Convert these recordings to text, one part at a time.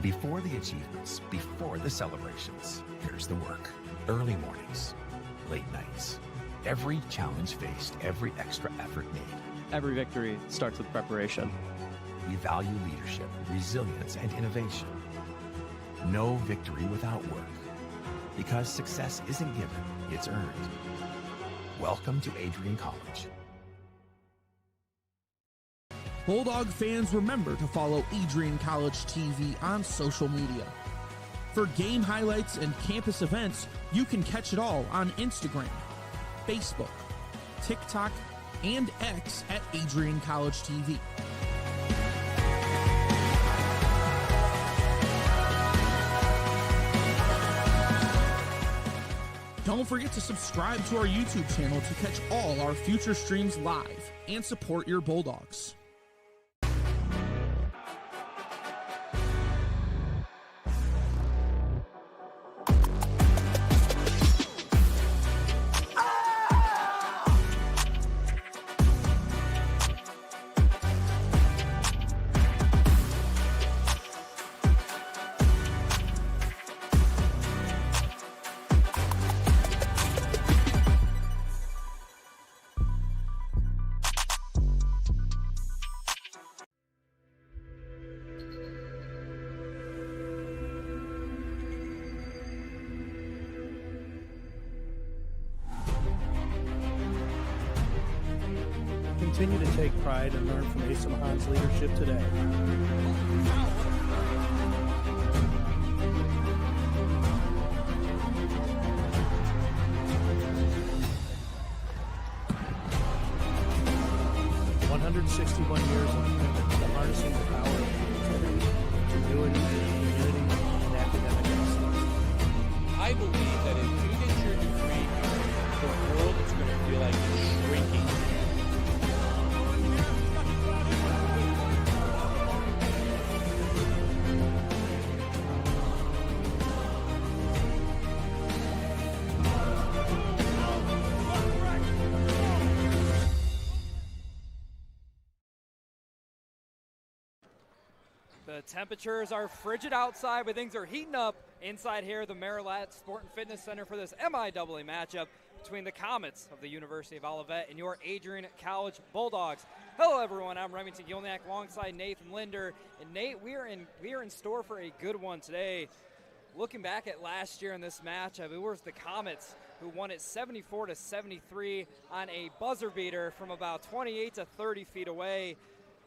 Before the achievements, before the celebrations, here's the work. Early mornings, late nights. Every challenge faced, every extra effort made. Every victory starts with preparation. We value leadership, resilience, and innovation. No victory without work. Because success isn't given, it's earned. Welcome to Adrian College. Bulldog fans, remember to follow Adrian College TV on social media. For game highlights and campus events, you can catch it all on Instagram, Facebook, TikTok, and X at Adrian College TV. Don't forget to subscribe to our YouTube channel to catch all our future streams live and support your Bulldogs. Continue to take pride and learn from Asa Mahan's leadership today. "161 years of commitment to harnessing the power of creativity, ingenuity, community, and academic excellence." I believe that if you get your degree, the world is going to feel like it's shrinking. The temperatures are frigid outside, but things are heating up inside here, the Marilat Sport and Fitness Center, for this MIAA matchup between the Comets of the University of Olivet and your Adrian College Bulldogs. Hello, everyone. I'm Remington Gilniak alongside Nathan Linder. And Nate, we are in store for a good one today. Looking back at last year in this matchup, it was the Comets who won it 74-73 on a buzzer beater from about 28 to 30 feet away.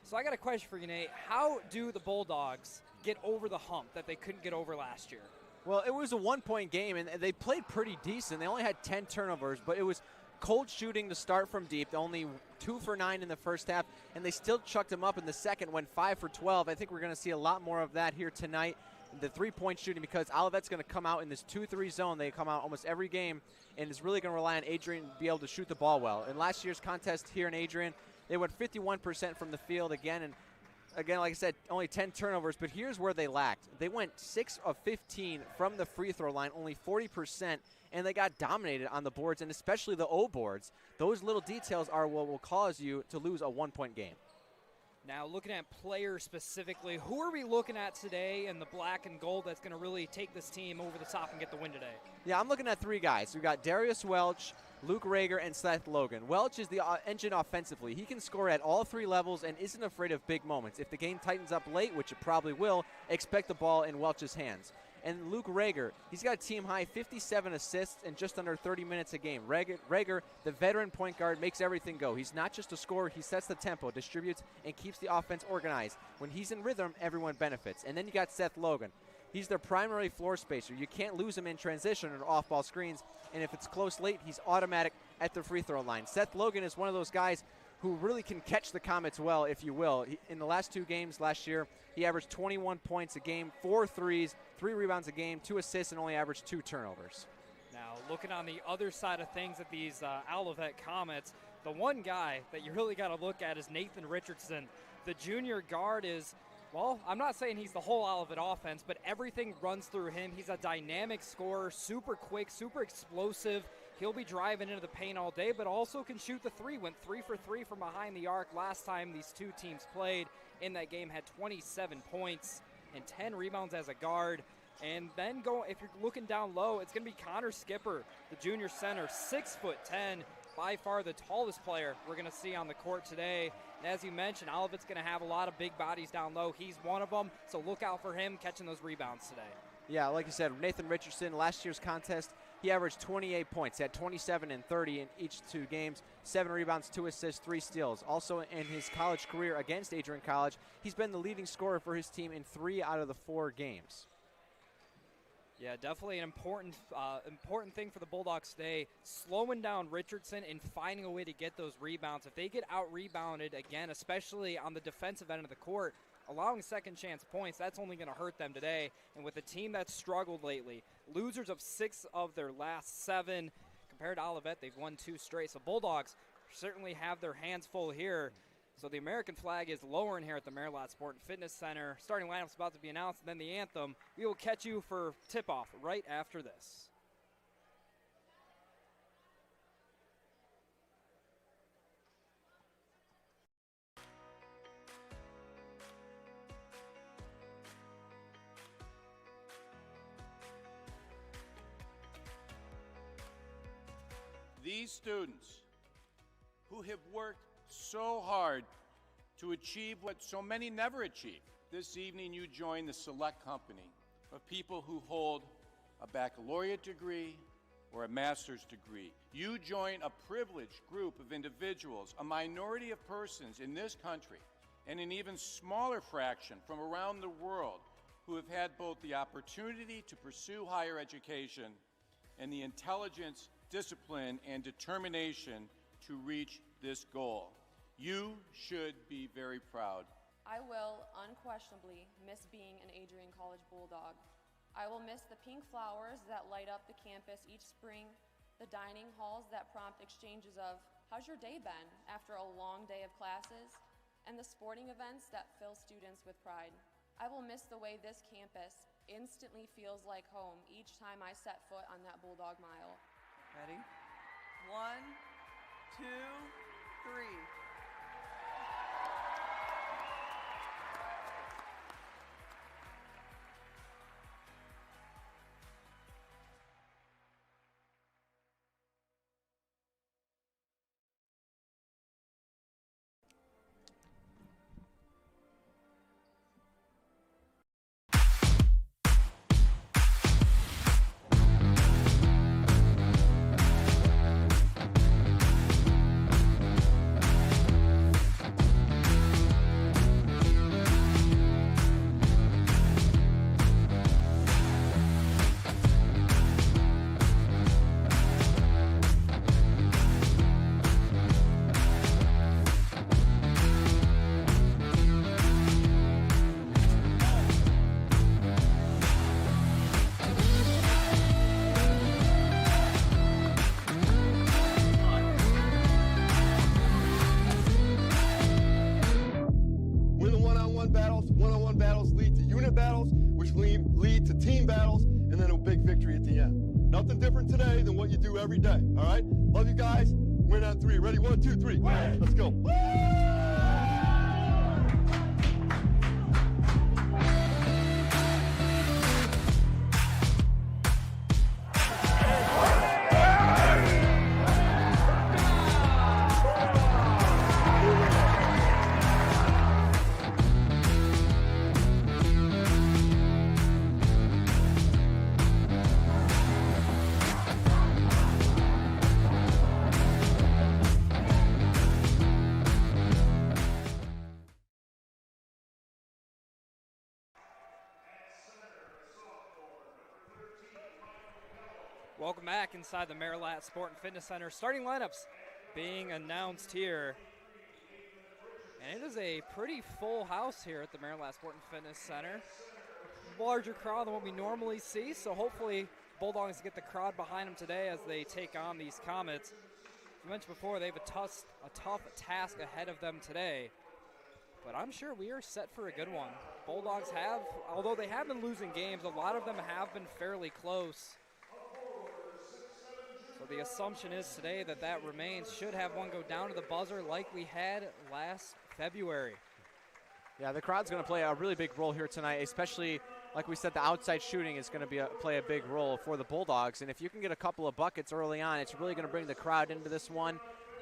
So I got a question for you, Nate. How do the Bulldogs get over the hump that they couldn't get over last year? Well, it was a one-point game, and they played pretty decent. They only had 10 turnovers, but it was cold shooting to start from deep. Only 2 for 9 in the first half, and they still chucked them up in the second, went 5 for 12. I think we're going to see a lot more of that here tonight. The three-point shooting, because Olivet's going to come out in this 2-3 zone. They come out almost every game, and it's really going to rely on Adrian to be able to shoot the ball well. In last year's contest here in Adrian, they went 51% from the field again, and again, like I said, only 10 turnovers, but here's where they lacked. They went 6 of 15 from the free throw line, only 40%, and they got dominated on the boards, and especially the O boards. Those little details are what will cause you to lose a one-point game. Now, looking at players specifically, who are we looking at today in the black and gold that's going to really take this team over the top and get the win today? Yeah, I'm looking at 3 guys. We've got Darius Welch, Luke Rager, and Seth Logan. Welch is the engine offensively. He can score at all 3 levels and isn't afraid of big moments. If the game tightens up late, which it probably will, expect the ball in Welch's hands. And Luke Rager, he's got a team-high 57 assists in just under 30 minutes a game. Rager, the veteran point guard, makes everything go. He's not just a scorer. He sets the tempo, distributes, and keeps the offense organized. When he's in rhythm, everyone benefits. And then you got Seth Logan. He's their primary floor spacer. You can't lose him in transition or off-ball screens. And if it's close late, he's automatic at the free throw line. Seth Logan is one of those guys who really can catch the Comets well, if you will. In the last 2 games last year, he averaged 21 points a game, 4 threes, 3 rebounds a game, 2 assists, and only averaged 2 turnovers. Now, looking on the other side of things at these Olivet Comets, the one guy that you really got to look at is Nathan Richardson. The junior guard is, well, I'm not saying he's the whole Olivet offense, but everything runs through him. He's a dynamic scorer, super quick, super explosive. He'll be driving into the paint all day, but also can shoot the 3. Went 3 for 3 from behind the arc last time these 2 teams played. In that game, had 27 points. and 10 rebounds as a guard. And then if you're looking down low, it's going to be Connor Skipper, the junior center, 6'10", by far the tallest player we're going to see on the court today. And as you mentioned, Olivet's going to have a lot of big bodies down low. He's one of them, so look out for him catching those rebounds today. Yeah, like you said, Nathan Richardson, last year's contest, he averaged 28 points. He had 27 and 30 in each 2 games, 7 rebounds, 2 assists, 3 steals. Also in his college career against Adrian College, he's been the leading scorer for his team in 3 out of the 4 games. Yeah, definitely an important thing for the Bulldogs today, slowing down Richardson and finding a way to get those rebounds. If they get out-rebounded again, especially on the defensive end of the court, allowing second chance points, that's only going to hurt them today. And with a team that's struggled lately, losers of 6 of their last 7, compared to Olivet, they've won 2 straight. So Bulldogs certainly have their hands full here. So the American flag is lowering here at the Marilat Sport and Fitness Center. Starting lineup's about to be announced, and then the anthem. We will catch you for tip-off right after this. These students who have worked so hard to achieve what so many never achieve. This evening you join the select company of people who hold a baccalaureate degree or a master's degree. You join a privileged group of individuals, a minority of persons in this country, and an even smaller fraction from around the world who have had both the opportunity to pursue higher education and the intelligence, discipline, and determination to reach this goal. You should be very proud. I will unquestionably miss being an Adrian College Bulldog. I will miss the pink flowers that light up the campus each spring, the dining halls that prompt exchanges of, "How's your day been?" after a long day of classes, and the sporting events that fill students with pride. I will miss the way this campus instantly feels like home each time I set foot on that Bulldog mile. Ready? 1, 2, 3. One-on-one battles lead to unit battles, which lead to team battles, and then a big victory at the end. Nothing different today than what you do every day, all right? Love you guys. Win on 3. Ready? 1, 2, 3. Win. Let's go. Welcome back inside the Marilat Sport and Fitness Center. Starting lineups being announced here. And it is a pretty full house here at the Marilat Sport and Fitness Center. Larger crowd than what we normally see, so hopefully Bulldogs get the crowd behind them today as they take on these Comets. As I mentioned before, they have a tough task ahead of them today. But I'm sure we are set for a good one. Bulldogs have, although they have been losing games, a lot of them have been fairly close. So the assumption is today that remains. Should have one go down to the buzzer like we had last February. Yeah, the crowd's going to play a really big role here tonight, especially, like we said, the outside shooting is going to play a big role for the Bulldogs. And if you can get a couple of buckets early on, it's really going to bring the crowd into this one.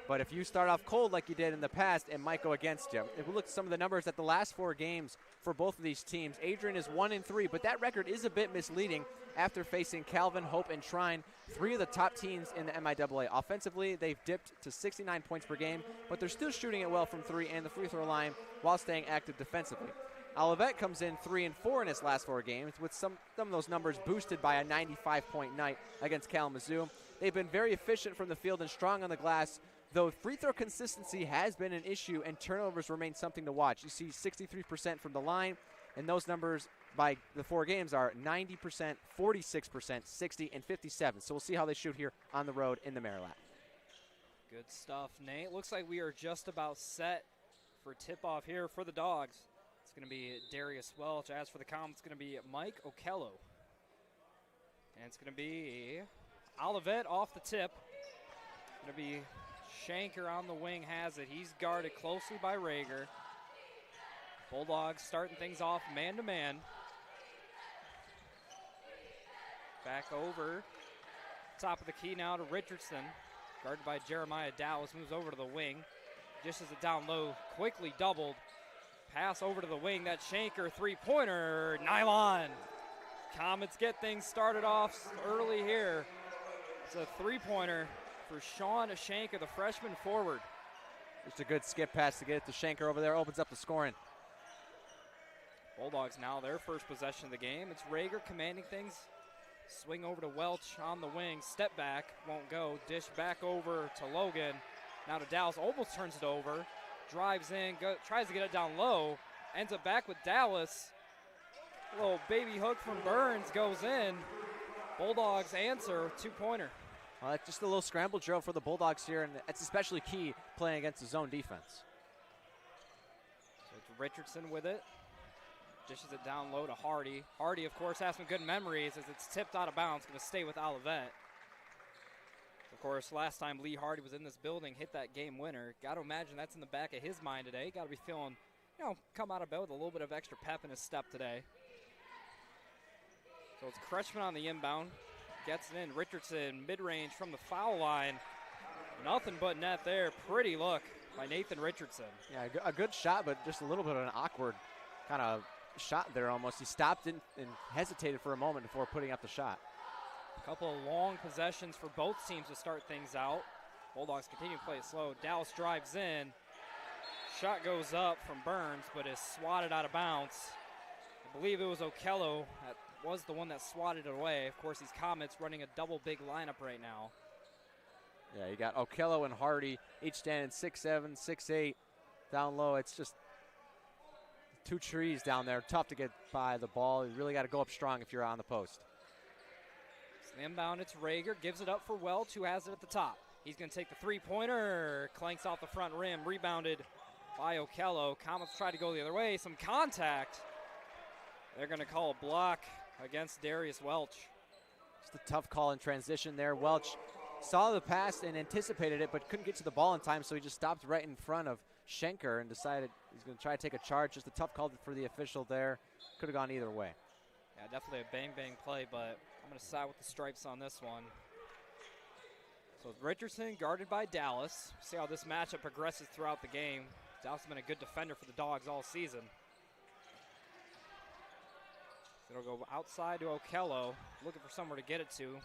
But if you start off cold like you did in the past, it might go against you. If we look at some of the numbers at the last 4 games for both of these teams, Adrian is 1-3, but that record is a bit misleading after facing Calvin, Hope, and Trine, 3 of the top teams in the MIAA. Offensively, they've dipped to 69 points per game, but they're still shooting it well from 3 and the free throw line while staying active defensively. Olivet comes in 3-4 in his last 4 games, with some of those numbers boosted by a 95-point night against Kalamazoo. They've been very efficient from the field and strong on the glass, though free throw consistency has been an issue and turnovers remain something to watch. You see 63% from the line, and those numbers by the 4 games are 90%, 46%, 60, and 57. So we'll see how they shoot here on the road in the Marilat. Good stuff, Nate. Looks like we are just about set for tip-off here for the Dogs. It's going to be Darius Welch. As for the Comets, it's going to be Mike Okello. And it's going to be Olivet off the tip. It's going to be Shanker on the wing, has it. He's guarded closely by Rager. Bulldogs starting things off man-to-man. Back over. Top of the key now to Richardson. Guarded by Jeremiah Dallas. Moves over to the wing. Dishes it down low. Quickly doubled. Pass over to the wing. That Shanker three-pointer. Nylon. Comets get things started off early here. It's a three-pointer for Sean Shanker, the freshman forward. Just a good skip pass to get it to Shanker over there. Opens up the scoring. Bulldogs now their first possession of the game. It's Rager commanding things. Swing over to Welch on the wing. Step back. Won't go. Dish back over to Logan. Now to Dallas. Almost turns it over. Drives in. Tries to get it down low. Ends up back with Dallas. A little baby hook from Burns goes in. Bulldogs answer. Two-pointer. Well, that's just a little scramble drill for the Bulldogs here, and it's especially key playing against the zone defense. So it's Richardson with it. Dishes it down low to Hardy. Hardy, of course, has some good memories as it's tipped out of bounds. Going to stay with Olivet. Of course, last time Lee Hardy was in this building, hit that game winner. Got to imagine that's in the back of his mind today. Got to be feeling, come out of bed with a little bit of extra pep in his step today. So it's Kretschmann on the inbound. Gets it in. Richardson, mid-range from the foul line. Nothing but net there. Pretty look by Nathan Richardson. Yeah, a good shot, but just a little bit of an awkward kind of shot there almost. He stopped and hesitated for a moment before putting up the shot. A couple of long possessions for both teams to start things out. Bulldogs continue to play it slow. Dallas drives in. Shot goes up from Burns, but is swatted out of bounds. I believe it was Okello that was the one that swatted it away. Of course, these Comets running a double big lineup right now. Yeah, you got Okello and Hardy, each standing 6'7", 6'8", down low. It's just 2 trees down there. Tough to get by the ball. You really got to go up strong if you're on the post. So the inbound, it's Rager. Gives it up for Welch, who has it at the top. He's going to take the three-pointer. Clanks off the front rim. Rebounded by Okello. Comets try to go the other way. Some contact. They're going to call a block against Darius Welch. Just a tough call in transition there. Welch saw the pass and anticipated it, but couldn't get to the ball in time, so he just stopped right in front of Shanker and decided he's going to try to take a charge. Just a tough call for the official there. Could have gone either way. Yeah, definitely a bang-bang play, but I'm going to side with the stripes on this one. So Richardson guarded by Dallas. See how this matchup progresses throughout the game. Dallas has been a good defender for the Dogs all season. It'll go outside to Okello, looking for somewhere to get it to.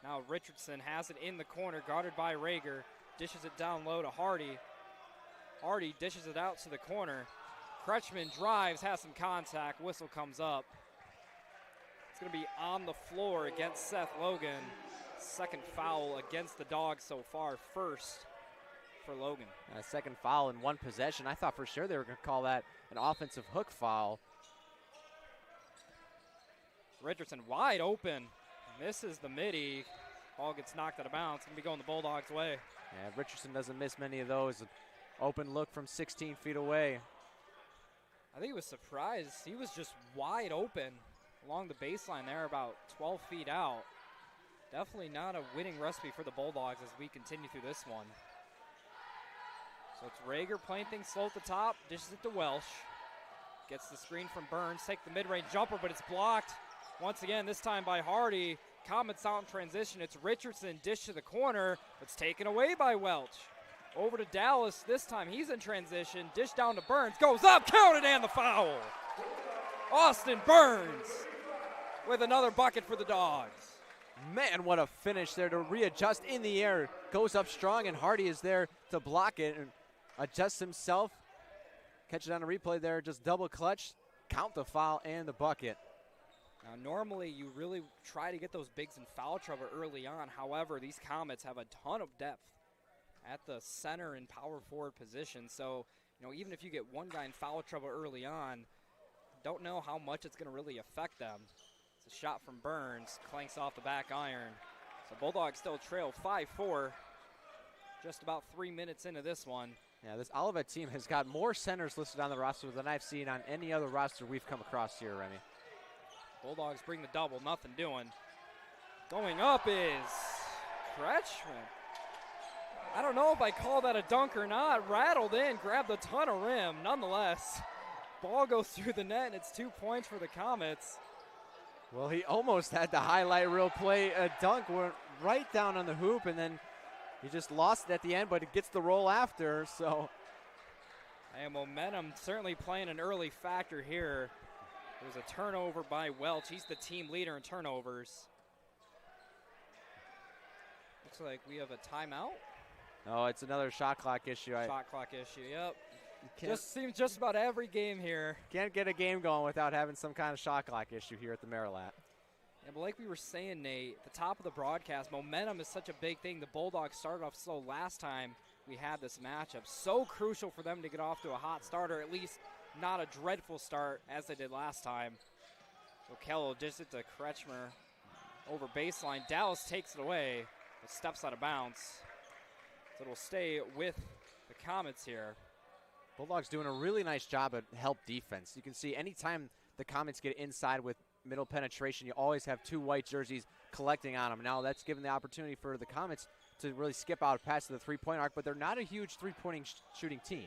Now Richardson has it in the corner, guarded by Rager. Dishes it down low to Hardy. Hardy dishes it out to the corner. Kretschmann drives, has some contact. Whistle comes up. It's going to be on the floor against Seth Logan. Second foul against the Dogs so far. First for Logan. Second foul in one possession. I thought for sure they were going to call that an offensive hook foul. Richardson wide open. Misses the midi. Ball gets knocked out of bounds. It's going to be going the Bulldogs' way. Yeah, Richardson doesn't miss many of those. An open look from 16 feet away. I think he was surprised. He was just wide open along the baseline there, about 12 feet out. Definitely not a winning recipe for the Bulldogs as we continue through this one. So it's Rager playing things slow at the top. Dishes it to Welsh. Gets the screen from Burns, take the mid-range jumper, but it's blocked. Once again, this time by Hardy. Comets out in transition. It's Richardson, dish to the corner. It's taken away by Welch. Over to Dallas. This time he's in transition. Dish down to Burns. Goes up, counted, and the foul. Austin Burns with another bucket for the Dogs. Man, what a finish there to readjust in the air. Goes up strong, and Hardy is there to block it and adjusts himself. Catch it on a replay there, just double clutch, count the foul and the bucket. Now, normally you really try to get those bigs in foul trouble early on. However, these Comets have a ton of depth at the center and power forward position. So, even if you get one guy in foul trouble early on, don't know how much it's going to really affect them. It's a shot from Burns, clanks off the back iron. So Bulldogs still trail 5-4, just about 3 minutes into this one. Yeah, this Olivet team has got more centers listed on the roster than I've seen on any other roster we've come across here, Remy. Bulldogs bring the double, nothing doing. Going up is Kretschmann. I don't know if I call that a dunk or not. Rattled in, grabbed a ton of rim. Nonetheless, ball goes through the net, and it's 2 points for the Comets. Well, he almost had the highlight reel play. A dunk went right down on the hoop, and then he just lost it at the end, but it gets the roll after, so. And momentum certainly playing an early factor here. There's a turnover by Welch. He's the team leader in turnovers. Looks like we have a timeout. Oh, it's another shot clock issue. Shot clock issue, yep. Just seems just about every game here. Can't get a game going without having some kind of shot clock issue here at the Marilat. Yeah, but like we were saying, Nate, at the top of the broadcast, momentum is such a big thing. The Bulldogs started off slow last time we had this matchup. So crucial for them to get off to a hot start, or at least not a dreadful start as they did last time. Okello dishes it to Kretschmer over baseline. Dallas takes it away, but steps out of bounds. So it'll stay with the Comets here. Bulldogs doing a really nice job at help defense. You can see anytime the Comets get inside with middle penetration, you always have two white jerseys collecting on them. Now that's given the opportunity for the Comets to really skip out past the three-point arc, but they're not a huge three-pointing shooting team.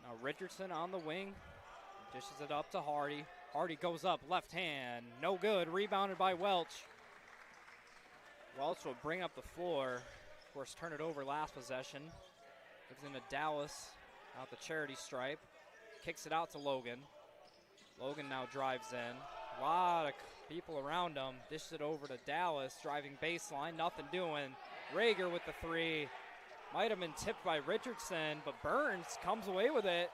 Now Richardson on the wing, dishes it up to Hardy. Hardy goes up, left hand, no good, rebounded by Welch. Welch will bring up the floor, of course turn it over last possession. Gives into Dallas, out the charity stripe. Kicks it out to Logan. Logan now drives in. A lot of people around him. Dishes it over to Dallas, driving baseline, nothing doing. Rager with the three. Might have been tipped by Richardson, but Burns comes away with it.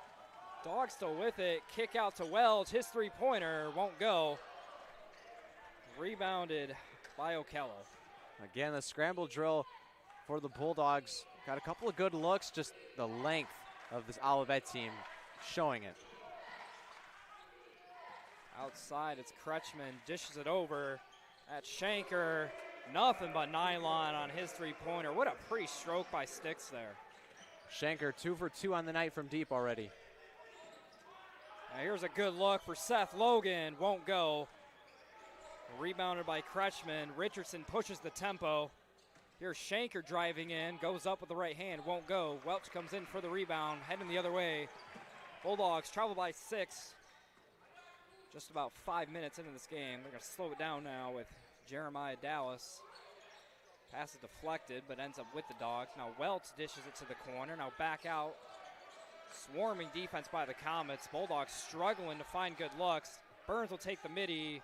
Dog still with it. Kick out to Welch. His three-pointer won't go. Rebounded by Okello. Again, the scramble drill for the Bulldogs. Got a couple of good looks, just the length of this Olivet team showing it. Outside, it's Kretschmann, dishes it over at Shanker. Nothing but nylon on his three-pointer. What a pretty stroke by Sticks there. Shanker 2 for 2 on the night from deep already. Now here's a good look for Seth Logan, won't go. Rebounded by Kretschmann. Richardson pushes the tempo. Here's Shanker driving in, goes up with the right hand, won't go. Welch comes in for the rebound, heading the other way. Bulldogs travel by 6. Just about 5 minutes into this game. They're going to slow it down now with Jeremiah Dallas. Pass is deflected, but ends up with the Dogs. Now Welch dishes it to the corner. Now back out. Swarming defense by the Comets. Bulldogs struggling to find good looks. Burns will take the midi.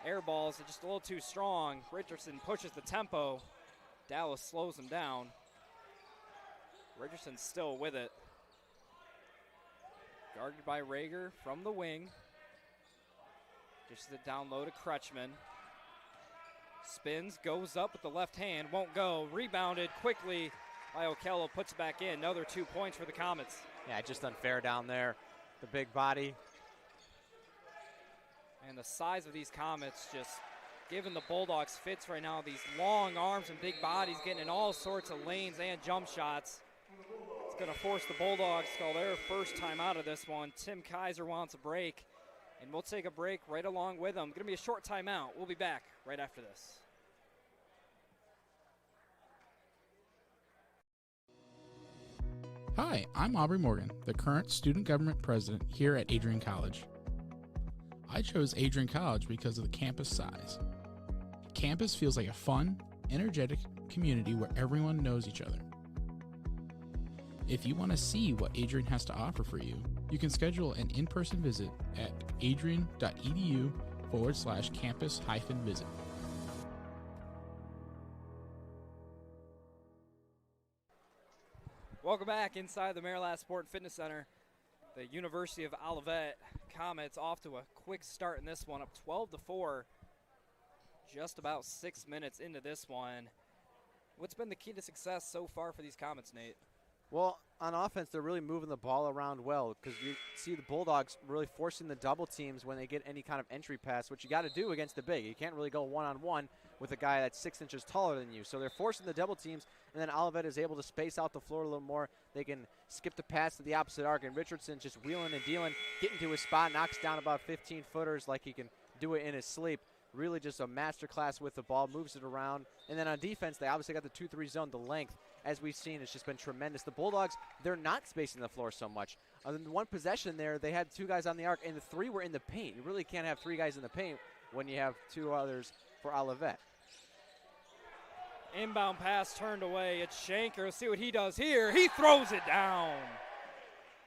Air balls are just a little too strong. Richardson pushes the tempo. Dallas slows him down. Richardson's still with it. Guarded by Rager from the wing. Dishes it down low to Kretschmann. Spins, goes up with the left hand, won't go. Rebounded quickly by Okello, puts it back in. Another 2 points for the Comets. Yeah, just unfair down there. The big body. And the size of these Comets just giving the Bulldogs fits right now. These long arms and big bodies getting in all sorts of lanes and jump shots. It's going to force the Bulldogs to call their first time out of this one. Tim Kaiser wants a break, and we'll take a break right along with them. Going to be a short timeout. We'll be back right after this. Hi, I'm Aubrey Morgan, the current student government president here at Adrian College. I chose Adrian College because of the campus size. Campus feels like a fun, energetic community where everyone knows each other. If you want to see what Adrian has to offer for you, you can schedule an in-person visit at adrian.edu/campus-visit. Welcome back inside the Maryland Sport and Fitness Center. The University of Olivet Comets off to a quick start in this one, up 12-4. Just about 6 minutes into this one. What's been the key to success so far for these Comets, Nate? Well, on offense, they're really moving the ball around well because you see the Bulldogs really forcing the double teams when they get any kind of entry pass, which you got to do against the big. You can't really go one-on-one with a guy that's 6 inches taller than you. So they're forcing the double teams, and then Olivet is able to space out the floor a little more. They can skip the pass to the opposite arc, and Richardson just wheeling and dealing, getting to his spot, knocks down about 15-footers like he can do it in his sleep. Really just a master class with the ball, moves it around. And then on defense, they obviously got the 2-3 zone. The length, as we've seen, has just been tremendous. The Bulldogs, they're not spacing the floor so much. Other than one possession there, they had 2 guys on the arc, and the 3 were in the paint. You really can't have 3 guys in the paint when you have 2 others for Olivet. Inbound pass turned away. It's Shanker. Let's see what he does here. He throws it down.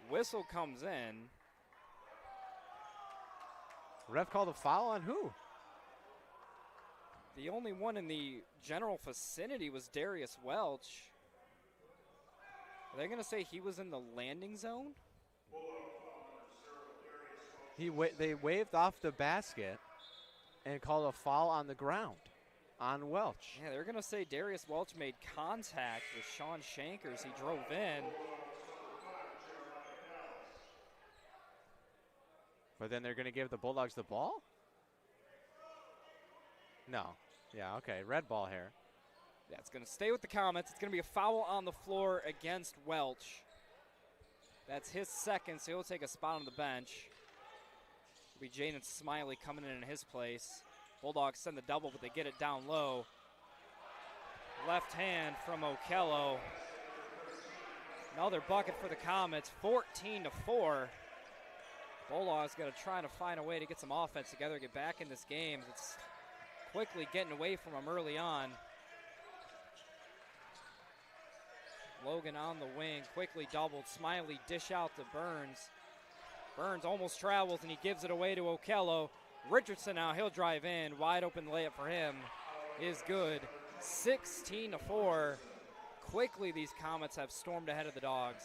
Whistle comes in. Ref called a foul on who? The only one in the general vicinity was Darius Welch. Are they going to say he was in the landing zone? They waved off the basket and called a foul on the ground on Welch. Yeah, they're going to say Darius Welch made contact with Sean Shankers. He drove in. But then they're going to give the Bulldogs the ball? No. Yeah, okay, red ball here. Yeah, it's going to stay with the Comets. It's going to be a foul on the floor against Welch. That's his second, so he'll take a spot on the bench. It'll be Jaden Smiley coming in his place. Bulldogs send the double, but they get it down low. Left hand from Okello. Another bucket for the Comets, 14-4. Bulldogs got to try to find a way to get some offense together, get back in this game. It's quickly getting away from them early on. Logan on the wing, quickly doubled. Smiley dish out to Burns. Burns almost travels and he gives it away to Okello. Richardson now, he'll drive in. Wide open layup for him is good. 16-4. Quickly these Comets have stormed ahead of the Dogs.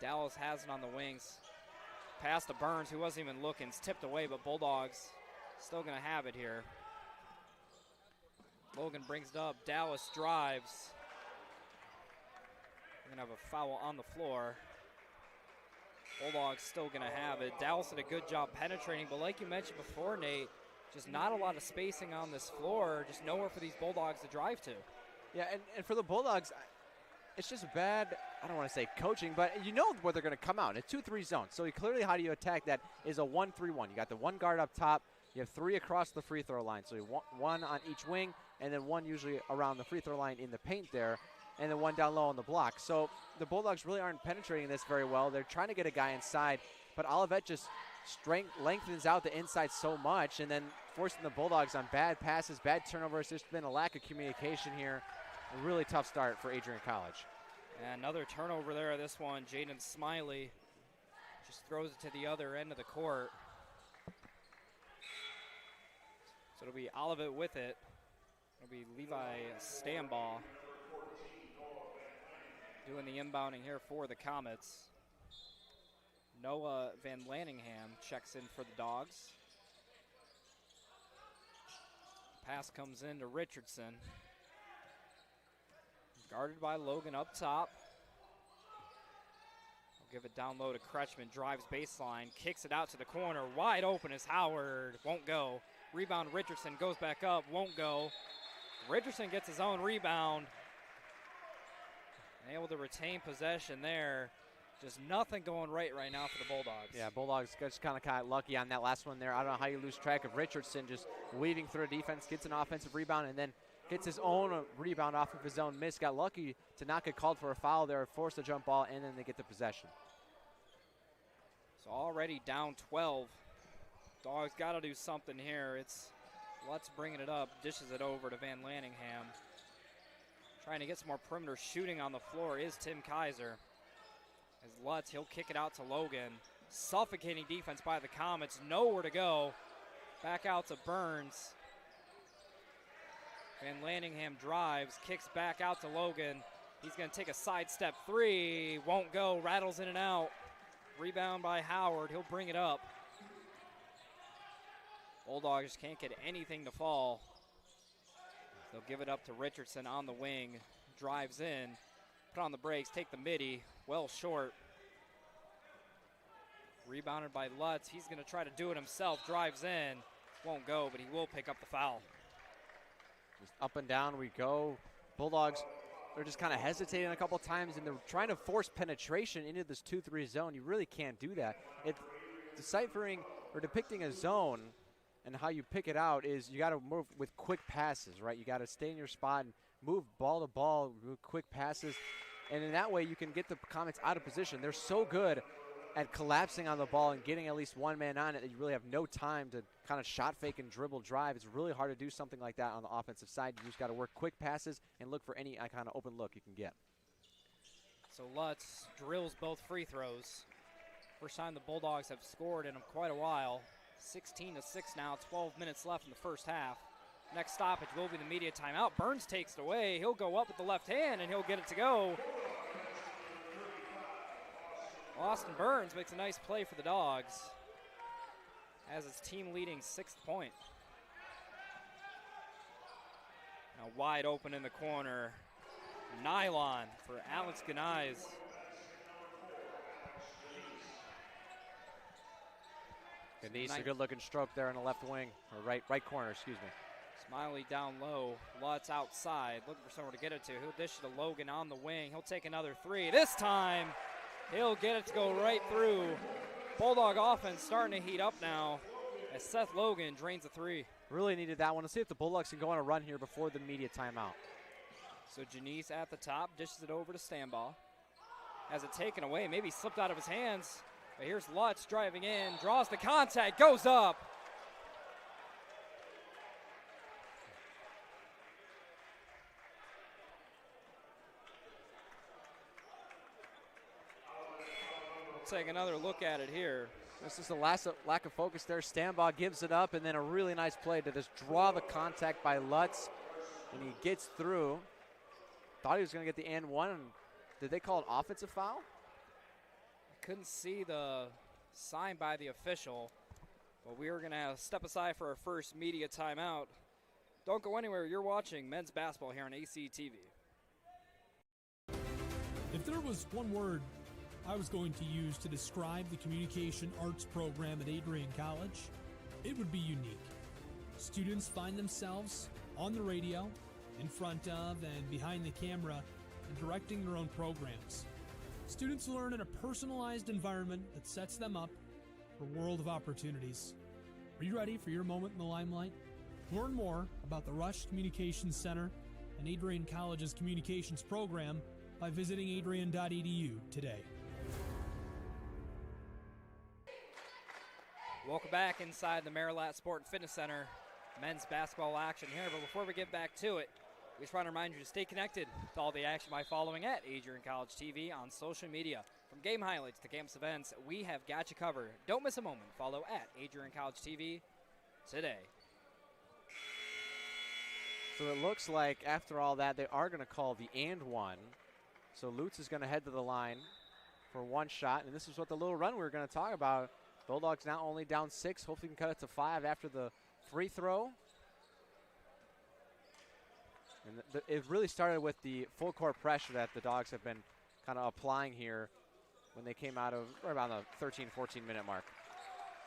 Dallas has it on the wings. Pass to Burns, who wasn't even looking. It's tipped away, but Bulldogs still going to have it here. Logan brings it up. Dallas drives. We're going to have a foul on the floor. Bulldogs still going to have it. Dallas did a good job penetrating, but like you mentioned before, Nate, just not a lot of spacing on this floor. Just nowhere for these Bulldogs to drive to. Yeah, and for the Bulldogs, it's just bad, I don't want to say coaching, but you know where they're going to come out. A 2-3 zone. So clearly how do you attack that is a 1-3-1. You got the 1 guard up top. You have 3 across the free throw line. So you want 1 on each wing, and then 1 usually around the free throw line in the paint there, and then 1 down low on the block. So the Bulldogs really aren't penetrating this very well. They're trying to get a guy inside, but Olivet just lengthens out the inside so much, and then forcing the Bulldogs on bad passes, bad turnovers. There's been a lack of communication here. A really tough start for Adrian College. And another turnover there. This one, Jaden Smiley just throws it to the other end of the court. So it'll be Olivet with it. It'll be Levi Stambaugh doing the inbounding here for the Comets. Noah Van Lanningham checks in for the Dogs. Pass comes in to Richardson. Guarded by Logan up top. We'll give it down low to Kretschman. Drives baseline, kicks it out to the corner. Wide open is Howard. Won't go. Rebound Richardson goes back up. Won't go. Richardson gets his own rebound. And able to retain possession there. Just nothing going right now for the Bulldogs. Yeah, Bulldogs just kind of lucky on that last one there. I don't know how you lose track of Richardson just weaving through a defense, gets an offensive rebound, and then gets his own rebound off of his own miss. Got lucky to not get called for a foul there, forced a jump ball, and then they get the possession. So already down 12. Dogs got to do something here. It's Lutz bringing it up, dishes it over to Van Lanningham. Trying to get some more perimeter shooting on the floor is Tim Kaiser. As Lutz, he'll kick it out to Logan. Suffocating defense by the Comets, nowhere to go. Back out to Burns. Van Lanningham drives, kicks back out to Logan. He's going to take a sidestep three, won't go, rattles in and out. Rebound by Howard, he'll bring it up. Bulldogs can't get anything to fall. They'll give it up to Richardson on the wing. Drives in, put on the brakes, take the midi, well short. Rebounded by Lutz. He's going to try to do it himself. Drives in, won't go, but he will pick up the foul. Just up and down we go. Bulldogs, they're just kind of hesitating a couple times, and they're trying to force penetration into this 2-3 zone. You really can't do that. It's deciphering or depicting a zone, and how you pick it out is you got to move with quick passes, right? You got to stay in your spot and move ball to ball, move quick passes, and in that way you can get the Comets out of position. They're so good at collapsing on the ball and getting at least one man on it that you really have no time to kind of shot fake and dribble drive. It's really hard to do something like that on the offensive side. You just got to work quick passes and look for any kind of open look you can get. So Lutz drills both free throws. First time the Bulldogs have scored in quite a while. 16-6 now, 12 minutes left in the first half. Next stoppage will be the media timeout. Burns takes it away. He'll go up with the left hand, and he'll get it to go. Austin Burns makes a nice play for the Dogs as his team leading 6th point. Now wide open in the corner. Nylon for Alex Ganais. Ganais, a good-looking stroke there in the left wing, or right corner, excuse me. Smiley down low, Lutz outside, looking for somewhere to get it to. He'll dish it to Logan on the wing. He'll take another three. This time, he'll get it to go right through. Bulldog offense starting to heat up now as Seth Logan drains a three. Really needed that one. Let's see if the Bulldogs can go on a run here before the media timeout. So Janice at the top, dishes it over to Stambaugh. Has it taken away, maybe slipped out of his hands. But here's Lutz driving in, draws the contact, goes up. Take another look at it here. This is the last lack of focus there. Stambaugh gives it up, and then a really nice play to just draw the contact by Lutz, and he gets through. Thought he was going to get the and one. Did they call an offensive foul? I couldn't see the sign by the official, but we are going to step aside for our first media timeout. Don't go anywhere. You're watching men's basketball here on ACTV. If there was one word I was going to use to describe the communication arts program at Adrian College, it would be unique. Students find themselves on the radio, in front of and behind the camera, and directing their own programs. Students learn in a personalized environment that sets them up for a world of opportunities. Are you ready for your moment in the limelight? Learn more about the Rush Communications Center and Adrian College's communications program by visiting adrian.edu today. Welcome back inside the Marilat Sport and Fitness Center. Men's basketball action here, but before we get back to it, we just want to remind you to stay connected with all the action by following at Adrian College TV on social media. From game highlights to campus events, we have got you covered. Don't miss a moment. Follow at Adrian College TV today. So it looks like after all that, they are going to call the and one. So Lutz is going to head to the line for one shot, and this is what the little run we were going to talk about. Bulldogs now only down 6. Hopefully we can cut it to 5 after the free throw. And it really started with the full court pressure that the Dogs have been kind of applying here when they came out of right around the 13, 14-minute mark.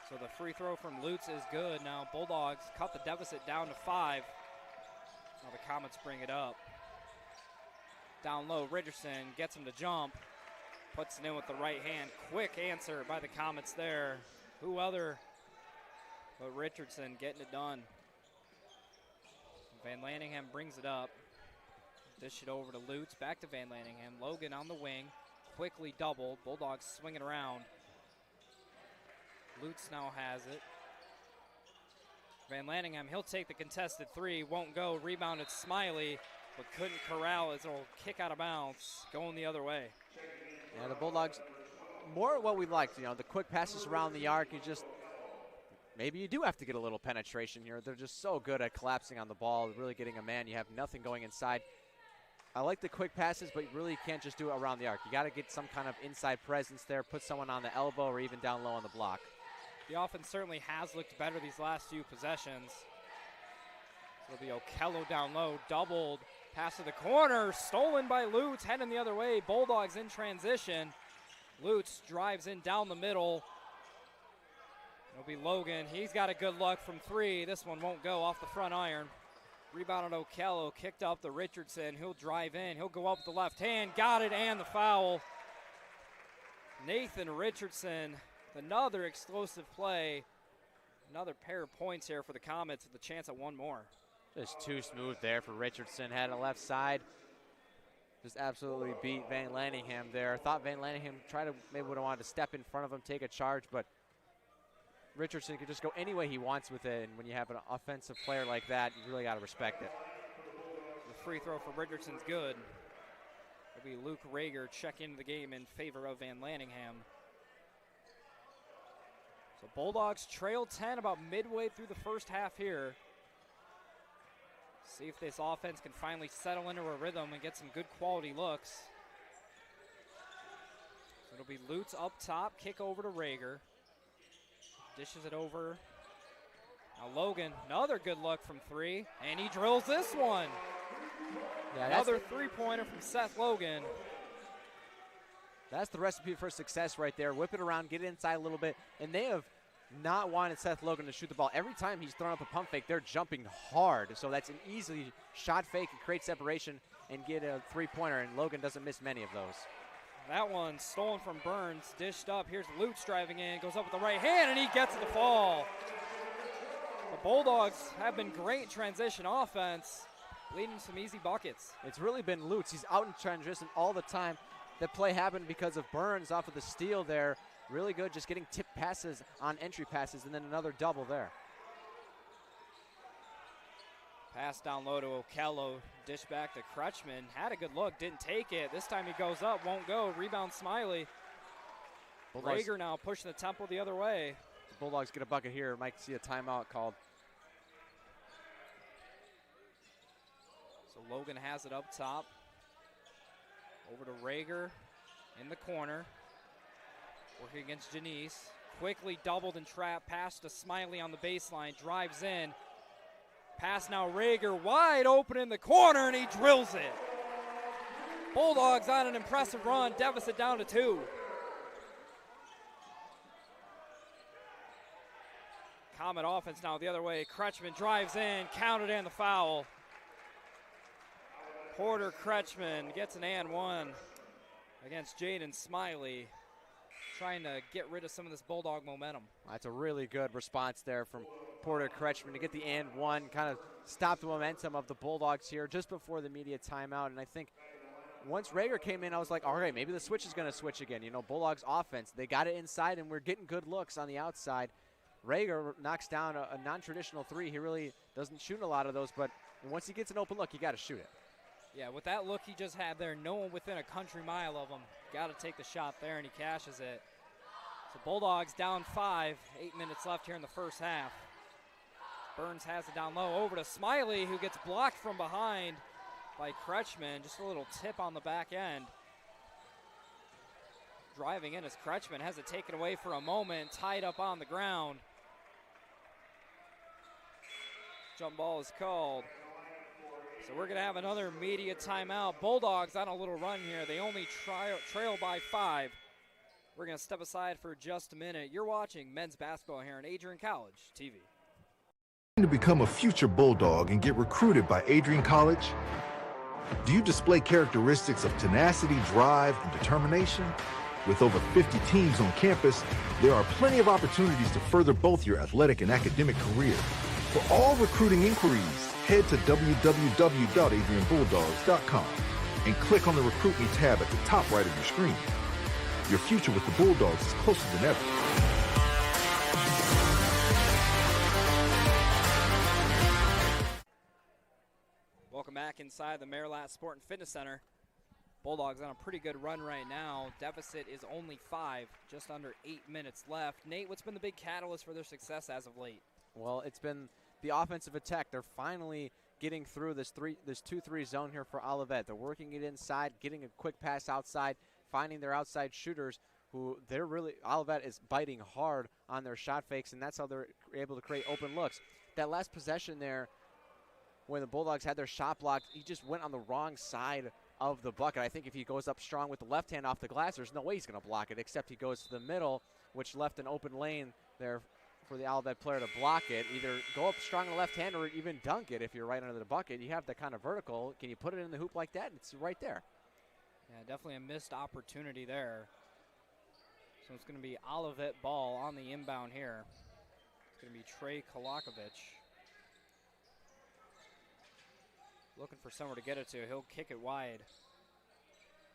So the free throw from Lutz is good. Now Bulldogs cut the deficit down to 5. Now the Comets bring it up. Down low, Richardson gets him to jump. Puts it in with the right hand. Quick answer by the Comets there. Who other but Richardson getting it done. Van Lanningham brings it up. Dish it over to Lutz, back to Van Lanningham. Logan on the wing, quickly doubled. Bulldogs swinging around. Lutz now has it. Van Lanningham, he'll take the contested three, won't go. Rebounded Smiley, but couldn't corral as it'll kick out of bounds, going the other way. Yeah, the Bulldogs, more what we liked, you know, the quick passes around the arc. You just, maybe you do have to get a little penetration here. They're just so good at collapsing on the ball, really getting a man. You have nothing going inside. I like the quick passes, but you really can't just do it around the arc. You got to get some kind of inside presence there, put someone on the elbow or even down low on the block. The offense certainly has looked better these last few possessions. It'll be Okello down low, doubled, pass to the corner, stolen by Lutz, heading the other way. Bulldogs in transition. Lutz drives in down the middle. It'll be Logan. He's got a good look from three. This one won't go off the front iron. Rebounded Okello, kicked up to Richardson. He'll drive in. He'll go up with the left hand. Got it, and the foul. Nathan Richardson, another explosive play. Another pair of points here for the Comets with a chance at one more. Just too smooth there for Richardson. Had a left side. Just absolutely beat Van Lanningham there. Thought Van Lanningham maybe would have wanted to step in front of him, take a charge, but Richardson could just go any way he wants with it. And when you have an offensive player like that, you really got to respect it. The free throw for Richardson's good. It'll be Luke Rager check into the game in favor of Van Lanningham. So Bulldogs trail 10 about midway through the first half here. See if this offense can finally settle into a rhythm and get some good quality looks. So it'll be Lutz up top, kick over to Rager. Dishes it over. Now Logan, another good look from three, and he drills this one. Yeah, another three-pointer from Seth Logan. That's the recipe for success right there. Whip it around, get it inside a little bit, and they have not wanted Seth Logan to shoot the ball. Every time he's thrown up a pump fake, they're jumping hard, so that's an easy shot fake and create separation and get a three-pointer, and Logan doesn't miss many of those. That one stolen from Burns, dished up. Here's Lutz driving in, goes up with the right hand, and he gets it to fall. The Bulldogs have been great in transition offense, leading some easy buckets. It's really been Lutz. He's out in transition all the time. That play happened because of Burns off of the steal there. Really good, just getting tip passes on entry passes, and then another double there. Pass down low to Okello, dish back to Crutchman. Had a good look, didn't take it. This time he goes up, won't go. Rebound Smiley. Bulldogs. Rager now pushing the tempo the other way. The Bulldogs get a bucket here. Might see a timeout called. So Logan has it up top. Over to Rager in the corner. Working against Janice. Quickly doubled and trapped. Pass to Smiley on the baseline. Drives in. Pass now Rager wide open in the corner, and he drills it. Bulldogs on an impressive run. Deficit down to 2. Comet offense now the other way. Crutchman drives in. Counted and the foul. Porter Crutchman gets an and one against Jaden Smiley, trying to get rid of some of this Bulldog momentum. That's a really good response there from Porter Crutchman to get the and one, kind of stop the momentum of the Bulldogs here just before the media timeout. And I think once Rager came in, I was like, all right, maybe the switch is going to switch again. You know, Bulldogs offense, they got it inside, and we're getting good looks on the outside. Rager knocks down a non-traditional three. He really doesn't shoot a lot of those, but once he gets an open look, you got to shoot it. Yeah, with that look he just had there, no one within a country mile of him. Got to take the shot there, and he cashes it. So Bulldogs down 5, 8 minutes left here in the first half. Burns has it down low over to Smiley, who gets blocked from behind by Crutchman. Just a little tip on the back end. Driving in as Crutchman has it taken away for a moment, tied up on the ground. Jump ball is called. So we're going to have another media timeout. Bulldogs on a little run here. They only trail by 5. We're going to step aside for just a minute. You're watching men's basketball here on Adrian College TV. To become a future Bulldog and get recruited by Adrian College? Do you display characteristics of tenacity, drive, and determination? With over 50 teams on campus, there are plenty of opportunities to further both your athletic and academic career. For all recruiting inquiries, head to www.AdrianBulldogs.com and click on the Recruit Me tab at the top right of your screen. Your future with the Bulldogs is closer than ever. Welcome back inside the Marilat Sport and Fitness Center. Bulldogs on a pretty good run right now. Deficit is only 5, just under 8 minutes left. Nate, what's been the big catalyst for their success as of late? Well, it's been the offensive attack. They're finally getting through this 2-3 zone here for Olivet. They're working it inside, getting a quick pass outside, finding their outside shooters who Olivet is biting hard on their shot fakes, and that's how they're able to create open looks. That last possession there, when the Bulldogs had their shot blocked, he just went on the wrong side of the bucket. I think if he goes up strong with the left hand off the glass, there's no way he's going to block it, except he goes to the middle, which left an open lane there for the Olivet player to block it. Either go up strong on the left hand or even dunk it if you're right under the bucket. You have that kind of vertical. Can you put it in the hoop like that? It's right there. Yeah, definitely a missed opportunity there. So it's going to be Olivet ball on the inbound here. It's going to be Trey Kolakovic. Looking for somewhere to get it to. He'll kick it wide.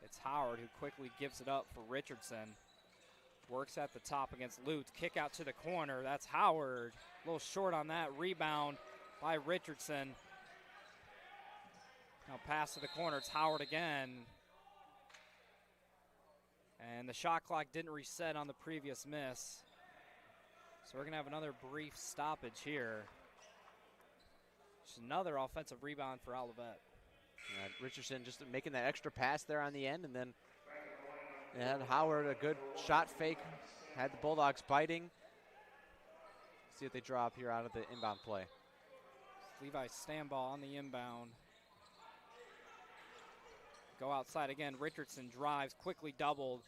It's Howard who quickly gives it up for Richardson. Works at the top against Lutz. Kick out to the corner. That's Howard. A little short on that. Rebound by Richardson. Now pass to the corner. It's Howard again. And the shot clock didn't reset on the previous miss. So we're going to have another brief stoppage here. Just another offensive rebound for Olivet. Richardson just making that extra pass there on the end, and then Howard, a good shot fake, had the Bulldogs biting. See what they draw up here out of the inbound play. Levi Stamball on the inbound. Go outside again. Richardson drives, quickly doubled.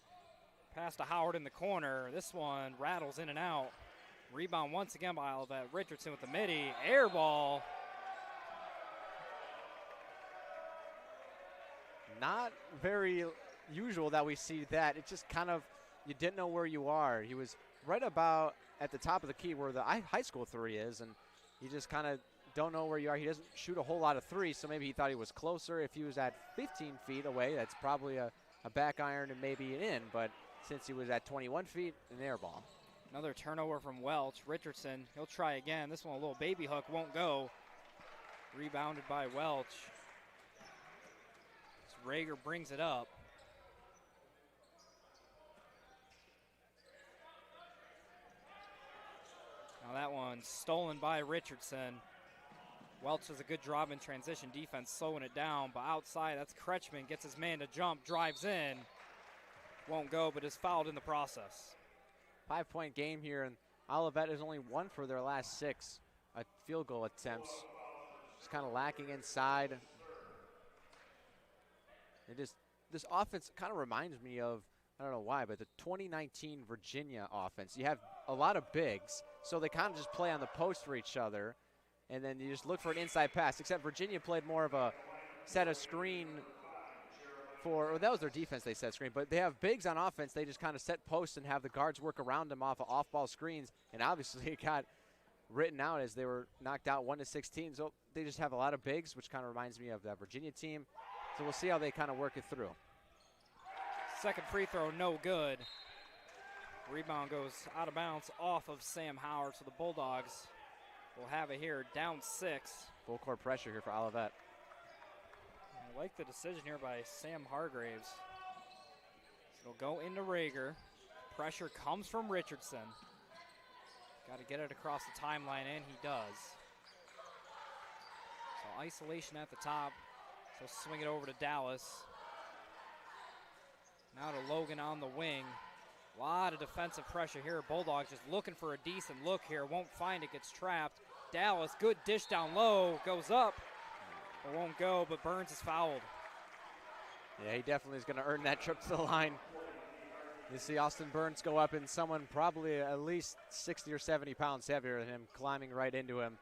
Pass to Howard in the corner. This one rattles in and out. Rebound once again by Olivet. Richardson with the midi. Air ball. Not very usual that we see that. It just kind of, you didn't know where you are. He was right about at the top of the key where the high school three is, and you just kind of don't know where you are. He doesn't shoot a whole lot of threes, so maybe he thought he was closer. If he was at 15 feet away, that's probably a back iron and maybe an in, but since he was at 21 feet, an air ball. Another turnover from Welch. Richardson, he'll try again. This one a little baby hook, won't go. Rebounded by Welch. Rager brings it up. Now that one stolen by Richardson. Welch does a good job in transition defense, slowing it down, but outside, that's Kretschmann, gets his man to jump, drives in. Won't go, but is fouled in the process. 5-point game here, and Olivet has only one for their last 6 field goal attempts. Just kind of lacking inside. This offense kind of reminds me of, I don't know why, but the 2019 Virginia offense. You have a lot of bigs, so they kind of just play on the post for each other, and then you just look for an inside pass, except Virginia played more of a set of screen or that was their defense, they set screen, but they have bigs on offense. They just kind of set posts and have the guards work around them off of off-ball screens, and obviously it got written out as they were knocked out 1-16, so they just have a lot of bigs, which kind of reminds me of that Virginia team. So we'll see how they kind of work it through. Second free throw, no good. Rebound goes out of bounds off of Sam Howard, so the Bulldogs will have it here, down 6. Full court pressure here for Olivet. I like the decision here by Sam Hargraves. So it'll go into Rager. Pressure comes from Richardson. Got to get it across the timeline, and he does. So isolation at the top. So swing it over to Dallas. Now to Logan on the wing. A lot of defensive pressure here. Bulldogs just looking for a decent look here. Won't find it, gets trapped. Dallas, good dish down low, goes up. It won't go, but Burns is fouled. Yeah, he definitely is going to earn that trip to the line. You see Austin Burns go up and someone probably at least 60 or 70 pounds heavier than him climbing right into him.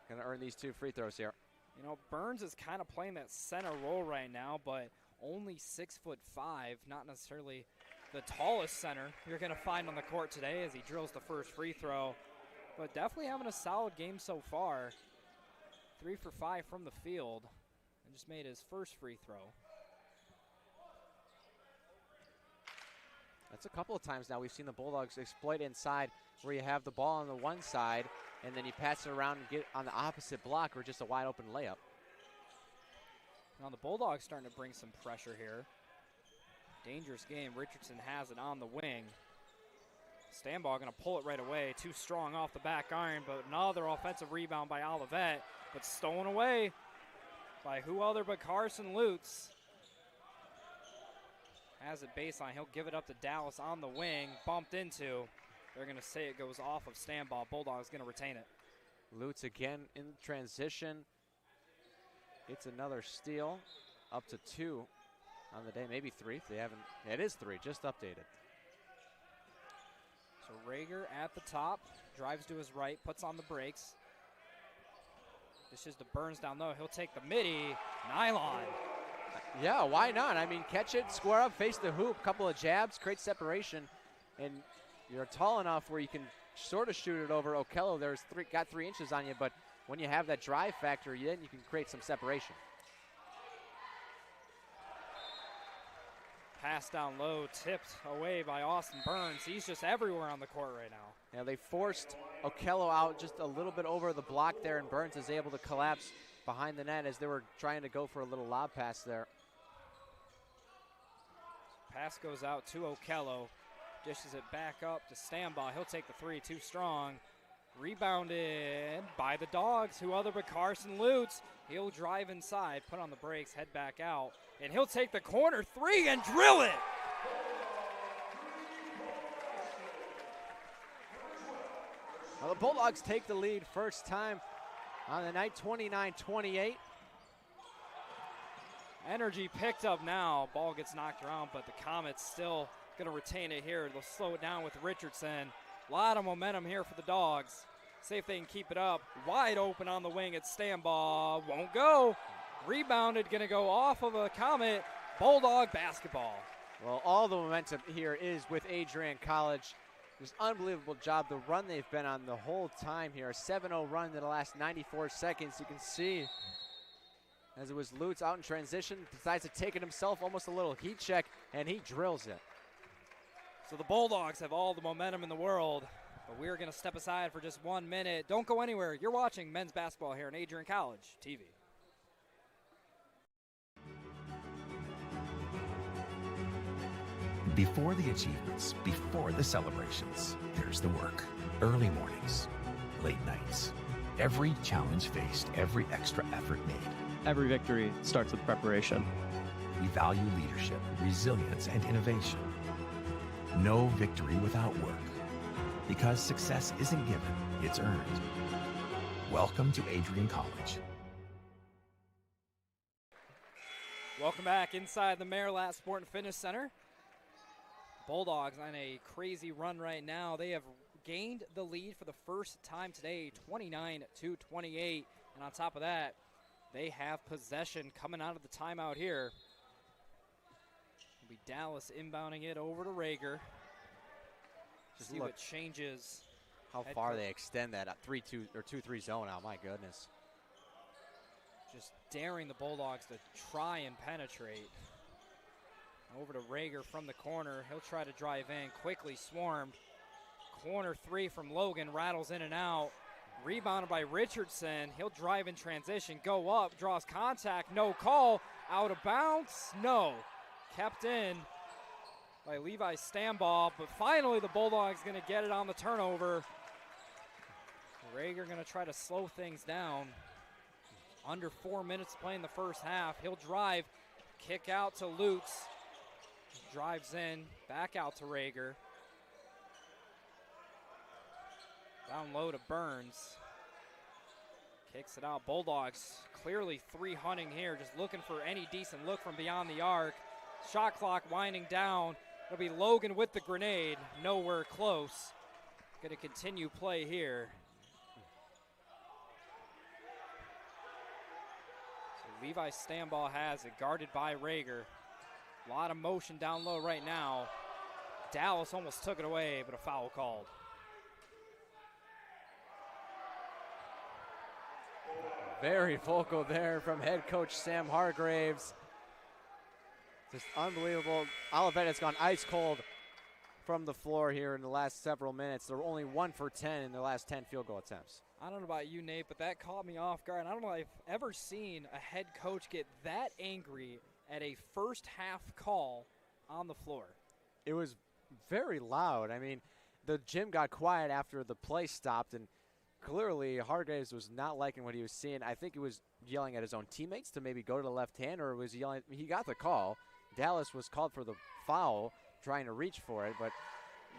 Going to earn these 2 free throws here. You know, Burns is kind of playing that center role right now, but only 6'5", not necessarily the tallest center you're going to find on the court today as he drills the first free throw. but definitely having a solid game so far. 3 for 5 from the field, and just made his first free throw. That's a couple of times now we've seen the Bulldogs exploit inside, where you have the ball on the one side, and then you pass it around and get on the opposite block, or just a wide open layup. Now the Bulldogs starting to bring some pressure here. Dangerous game. Richardson has it on the wing. Stambaugh going to pull it right away. Too strong off the back iron, but another offensive rebound by Olivet, but stolen away by who other but Carson Lutz. Has it baseline. He'll give it up to Dallas on the wing. Bumped into. They're going to say it goes off of Stambaugh. Bulldogs going to retain it. Lutz again in transition. It's another steal. Up to 2 on the day, maybe 3 if they haven't. It is 3, just updated. So Rager at the top, drives to his right, puts on the brakes. This is the Burns down low. He'll take the midi, nylon. Yeah, why not? I mean, catch it, square up, face the hoop, couple of jabs, create separation, and you're tall enough where you can sort of shoot it over Okello. Got 3 inches on you, but when you have that drive factor, then you can create some separation. Pass down low, tipped away by Austin Burns. He's just everywhere on the court right now. Yeah, they forced Okello out just a little bit over the block there, and Burns is able to collapse behind the net as they were trying to go for a little lob pass there. Pass goes out to Okello. Dishes it back up to Stambaugh. He'll take the 3, too strong. Rebounded by the Dogs, who other but Carson Lutz. He'll drive inside, put on the brakes, head back out, and he'll take the corner 3 and drill it. Well, the Bulldogs take the lead first time on the night, 29-28. Energy picked up now. Ball gets knocked around, but the Comets still going to retain it here. They'll slow it down with Richardson. A lot of momentum here for the Dogs. See if they can keep it up. Wide open on the wing at Stambaugh. Won't go. Rebounded, going to go off of a Comet. Bulldog basketball. Well, all the momentum here is with Adrian College. Just unbelievable job. The run they've been on the whole time here. A 7-0 run in the last 94 seconds. You can see as it was Lutz out in transition. Decides to take it himself. Almost a little heat check, and he drills it. So the Bulldogs have all the momentum in the world, but we're going to step aside for just 1 minute. Don't go anywhere. You're watching men's basketball here on Adrian College TV. Before the achievements, before the celebrations, there's the work. Early mornings, late nights. Every challenge faced, every extra effort made. Every victory starts with preparation. We value leadership, resilience, and innovation. No victory without work. Because success isn't given, it's earned. Welcome to Adrian College. Welcome back inside the Marilat Sport and Fitness Center. Bulldogs on a crazy run right now. They have gained the lead for the first time today, 29-28. And on top of that, they have possession coming out of the timeout here. It'll be Dallas inbounding it over to Rager. Just see look what changes. how far they extend that 3-2 or 2-3 zone out. My goodness. Just daring the Bulldogs to try and penetrate. Over to Rager from the corner. He'll try to drive in. Quickly swarmed. Corner 3 from Logan. Rattles in and out. Rebounded by Richardson. He'll drive in transition. Go up. Draws contact. No call. Out of bounds. No. Kept in by Levi Stambaugh. But finally the Bulldogs going to get it on the turnover. Rager going to try to slow things down. Under 4 minutes to play in the first half. He'll drive. Kick out to Lutz. Drives in, back out to Rager. Down low to Burns. Kicks it out. Bulldogs clearly 3 hunting here, just looking for any decent look from beyond the arc. Shot clock winding down. It'll be Logan with the grenade. Nowhere close. Going to continue play here. So Levi Stambaugh has it, guarded by Rager. A lot of motion down low right now. Dallas almost took it away, but a foul called. Very vocal there from head coach Sam Hargraves. Just unbelievable. Olivet has gone ice cold from the floor here in the last several minutes. They're only 1 for 10 in their last 10 field goal attempts. I don't know about you, Nate, but that caught me off guard. I don't know if I've ever seen a head coach get that angry at a first half call on the floor. It was very loud. I mean, the gym got quiet after the play stopped, and clearly Hargraves was not liking what he was seeing. I think he was yelling at his own teammates to maybe go to the left hand, or was yelling. He got the call. Dallas was called for the foul, trying to reach for it, but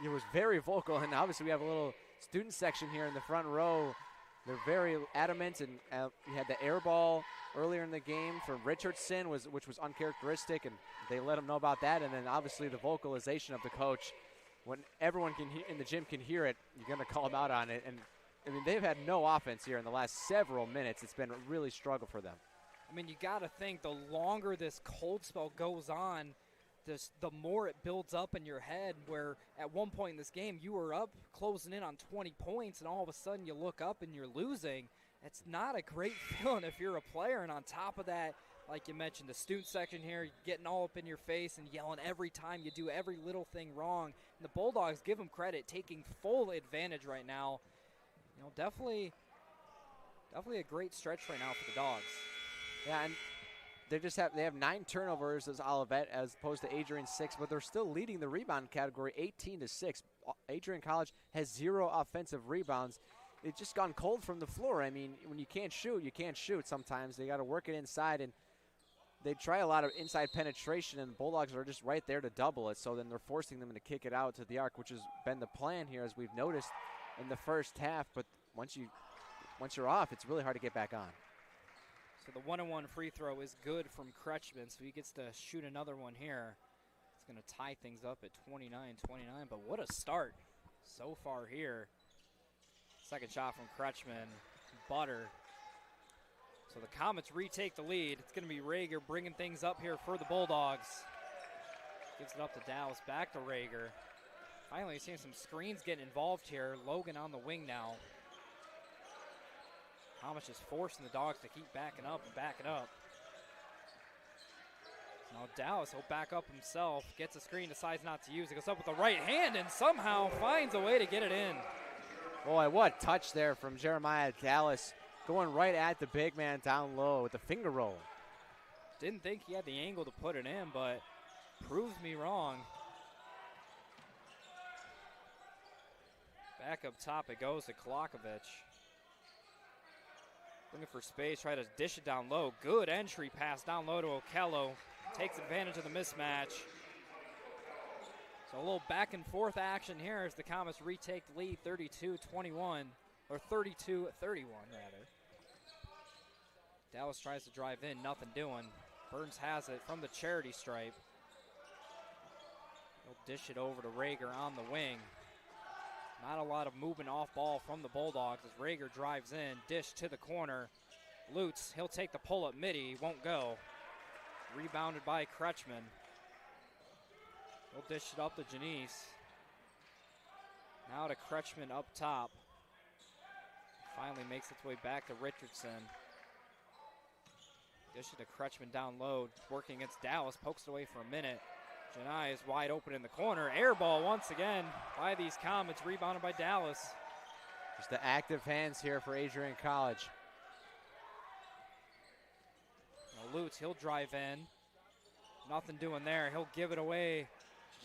it was very vocal, and obviously we have a little student section here in the front row. They're very adamant, and we had the air ball earlier in the game from Richardson, which was uncharacteristic, and they let him know about that, and then obviously the vocalization of the coach. When everyone in the gym can hear it, you're going to call them out on it, and I mean, they've had no offense here in the last several minutes. It's been a really struggle for them. I mean, you got to think the longer this cold spell goes on, the more it builds up in your head, where at one point in this game you were up closing in on 20 points and all of a sudden you look up and you're losing. It's not a great feeling if you're a player, and on top of that, like you mentioned, the student section here getting all up in your face and yelling every time you do every little thing wrong. And the Bulldogs, give them credit, taking full advantage right now. You know, definitely a great stretch right now for the Dogs. Yeah, and they have 9 turnovers as Olivet as opposed to Adrian 6, but they're still leading the rebound category 18-6. Adrian College has 0 offensive rebounds. It's just gone cold from the floor. I mean, when you can't shoot, you can't shoot sometimes. They got to work it inside, and they try a lot of inside penetration, and the Bulldogs are just right there to double it. So then they're forcing them to kick it out to the arc, which has been the plan here, as we've noticed in the first half. But once you're off, it's really hard to get back on. So the 1-on-1 free throw is good from Kretschmann, so he gets to shoot another one here. It's going to tie things up at 29-29, but what a start so far here. Second shot from Kretschmann, butter. So the Comets retake the lead. It's going to be Rager bringing things up here for the Bulldogs. Gives it up to Dallas, back to Rager. Finally seeing some screens getting involved here. Logan on the wing now. Comets just forcing the Dogs to keep backing up and backing up. Now Dallas will back up himself, gets a screen, decides not to use it, goes up with the right hand and somehow finds a way to get it in. Boy, what touch there from Jeremiah Dallas, going right at the big man down low with the finger roll. Didn't think he had the angle to put it in, but proves me wrong. Back up top it goes to Kolakovic. Looking for space, try to dish it down low. Good entry pass down low to Okello. Takes advantage of the mismatch. So a little back and forth action here as the Comets retake the lead 32-21, or 32-31 rather. Dallas tries to drive in, nothing doing. Burns has it from the charity stripe. He'll dish it over to Rager on the wing. Not a lot of movement off ball from the Bulldogs as Rager drives in, dish to the corner. Lutz, he'll take the pull up midi, won't go. Rebounded by Kretschmann. He'll dish it up to Janice. Now to Kretschmann up top. Finally makes its way back to Richardson. Dish it to Kretschmann down low, working against Dallas, pokes it away for a minute. Janai is wide open in the corner. Air ball once again by these Comets, rebounded by Dallas. Just the active hands here for Adrian College. Now Lutz, he'll drive in. Nothing doing there. He'll give it away.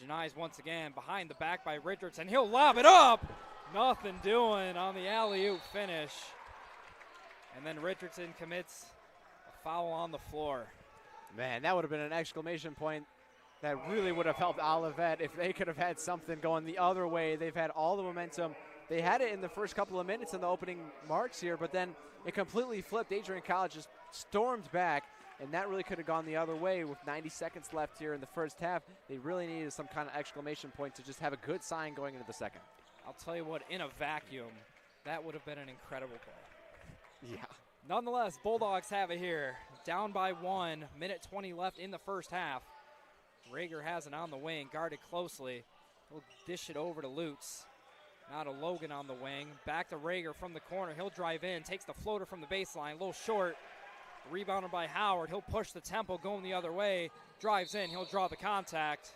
Janai's once again behind the back by Richardson. He'll lob it up. Nothing doing on the alley-oop finish. And then Richardson commits a foul on the floor. Man, that would have been an exclamation point. That really would have helped Olivet if they could have had something going the other way. They've had all the momentum. They had it in the first couple of minutes in the opening marks here, but then it completely flipped. Adrian College just stormed back, and that really could have gone the other way with 90 seconds left here in the first half. They really needed some kind of exclamation point to just have a good sign going into the second. I'll tell you what, in a vacuum, that would have been an incredible play. Yeah. Nonetheless, Bulldogs have it here. Down by 1, minute 20 left in the first half. Rager has it on the wing, guarded closely. He'll dish it over to Lutz. Now to Logan on the wing. Back to Rager from the corner. He'll drive in, takes the floater from the baseline. A little short. Rebounded by Howard. He'll push the tempo going the other way. Drives in. He'll draw the contact.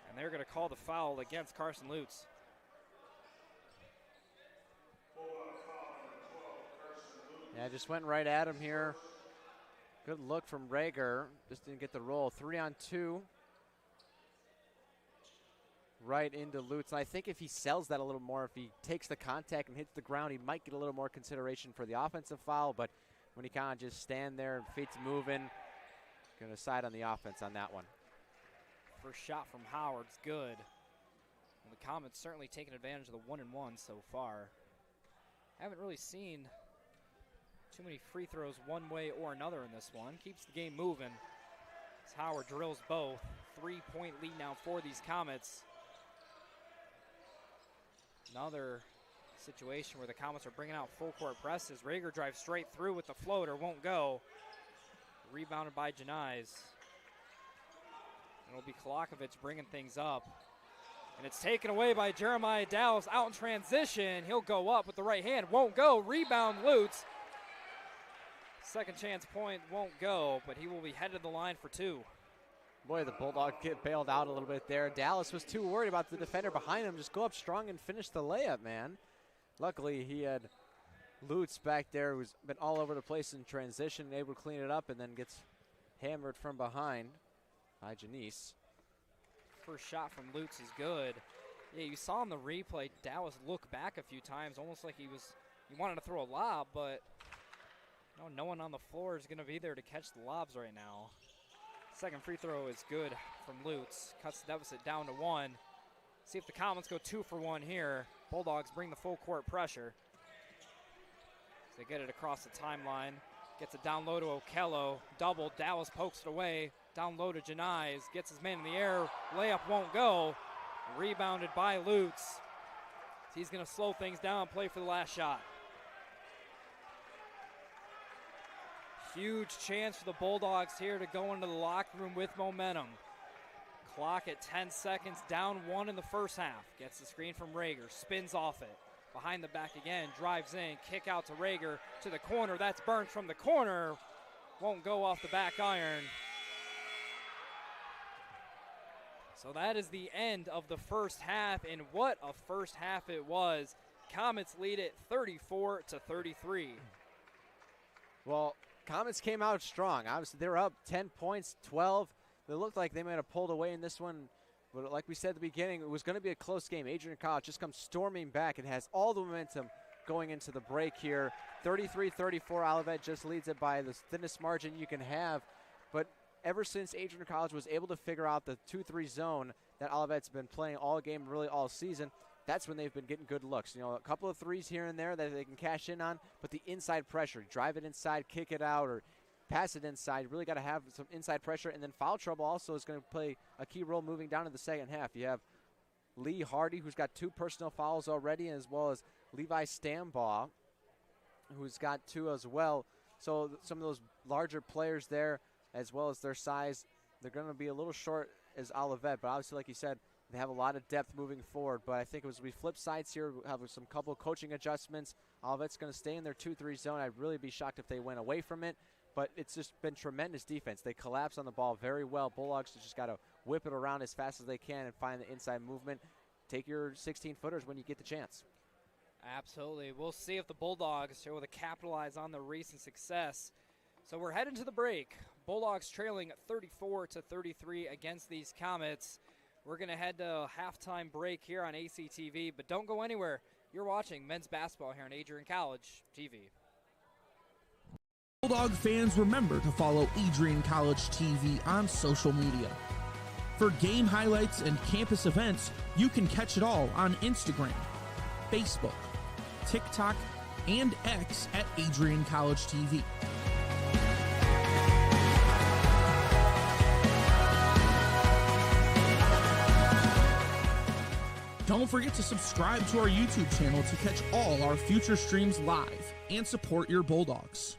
And they're going to call the foul against Carson Lutz. Yeah, just went right at him here. Good look from Rager. Just didn't get the roll. 3-on-2. Right into Lutz. And I think if he sells that a little more, if he takes the contact and hits the ground, he might get a little more consideration for the offensive foul. But when he kind of just stand there and feet's moving, going to side on the offense on that one. First shot from Howard's good. And the Comets certainly taking advantage of the 1-and-1 so far. Haven't really seen too many free throws one way or another in this one. Keeps the game moving as Howard drills both. 3-point lead now for these Comets. Another situation where the Comets are bringing out full court presses. Rager drives straight through with the floater, won't go. Rebounded by Janais. It'll be Kolakovic bringing things up. And it's taken away by Jeremiah Dallas out in transition. He'll go up with the right hand, won't go. Rebound Lutz. Second chance point won't go, but he will be headed to the line for two. Boy, the Bulldogs get bailed out a little bit there. Dallas was too worried about the defender behind him. Just go up strong and finish the layup, man. Luckily, he had Lutz back there who's been all over the place in transition, able to clean it up, and then gets hammered from behind by Janice. First shot from Lutz is good. Yeah, you saw in the replay, Dallas look back a few times, almost like he wanted to throw a lob, but no one on the floor is going to be there to catch the lobs right now. Second free throw is good from Lutz. Cuts the deficit down to 1. See if the Comets go 2 for 1 here. Bulldogs bring the full court pressure. They get it across the timeline. Gets it down low to Okello. Double. Dallas pokes it away. Down low to Janais. Gets his man in the air. Layup won't go. Rebounded by Lutz. He's going to slow things down, play for the last shot. Huge chance for the Bulldogs here to go into the locker room with momentum. Clock at 10 seconds, down 1 in the first half. Gets the screen from Rager, spins off it. Behind the back again, drives in, kick out to Rager, to the corner. That's Burns from the corner. Won't go off the back iron. So that is the end of the first half, and what a first half it was. Comets lead it 34-33. Well, Comets came out strong. Obviously, they were up 10 points, 12. It looked like they might have pulled away in this one. But like we said at the beginning, it was going to be a close game. Adrian College just comes storming back and has all the momentum going into the break here. 33-34, Olivet just leads it by the thinnest margin you can have. But ever since Adrian College was able to figure out the 2-3 zone that Olivet's been playing all game, really all season, that's when they've been getting good looks. A couple of threes here and there that they can cash in on, but the inside pressure, drive it inside, kick it out, or pass it inside. Really got to have some inside pressure, and then foul trouble also is going to play a key role moving down to the second half. You have Lee Hardy, who's got 2 personal fouls already, as well as Levi Stambaugh, who's got 2 as well. So some of those larger players there, as well as their size, they're going to be a little short as Olivet, but obviously, like you said, they have a lot of depth moving forward. But I think as we flip sides here, we'll have some couple coaching adjustments. Olivet's going to stay in their 2-3 zone. I'd really be shocked if they went away from it. But it's just been tremendous defense. They collapse on the ball very well. Bulldogs just got to whip it around as fast as they can and find the inside movement. Take your 16-footers when you get the chance. Absolutely. We'll see if the Bulldogs are able to capitalize on their recent success. So we're heading to the break. Bulldogs trailing 34-33 against these Comets. We're going to head to a halftime break here on ACTV, but don't go anywhere. You're watching men's basketball here on Adrian College TV. Bulldog fans, remember to follow Adrian College TV on social media. For game highlights and campus events, you can catch it all on Instagram, Facebook, TikTok, and X at Adrian College TV. Don't forget to subscribe to our YouTube channel to catch all our future streams live and support your Bulldogs.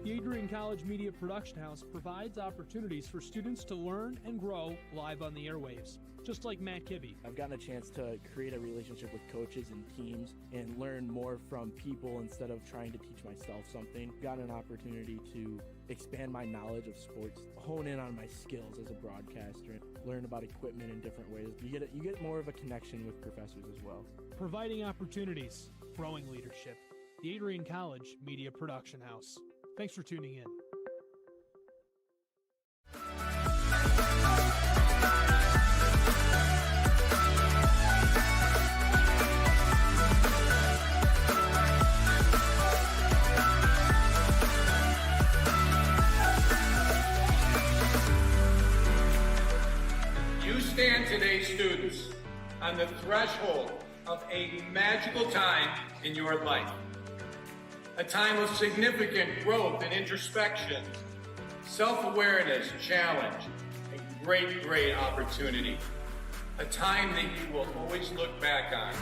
The Adrian College Media Production House provides opportunities for students to learn and grow live on the airwaves, just like Matt Kibbe. I've gotten a chance to create a relationship with coaches and teams and learn more from people instead of trying to teach myself something. I've gotten an opportunity to expand my knowledge of sports, hone in on my skills as a broadcaster, learn about equipment in different ways. You get more of a connection with professors as well. Providing opportunities, growing leadership. The Adrian College Media Production House. Thanks for tuning in. You stand today, students, on the threshold of a magical time in your life. A time of significant growth and introspection, self-awareness, challenge, and great, great opportunity. A time that you will always look back on.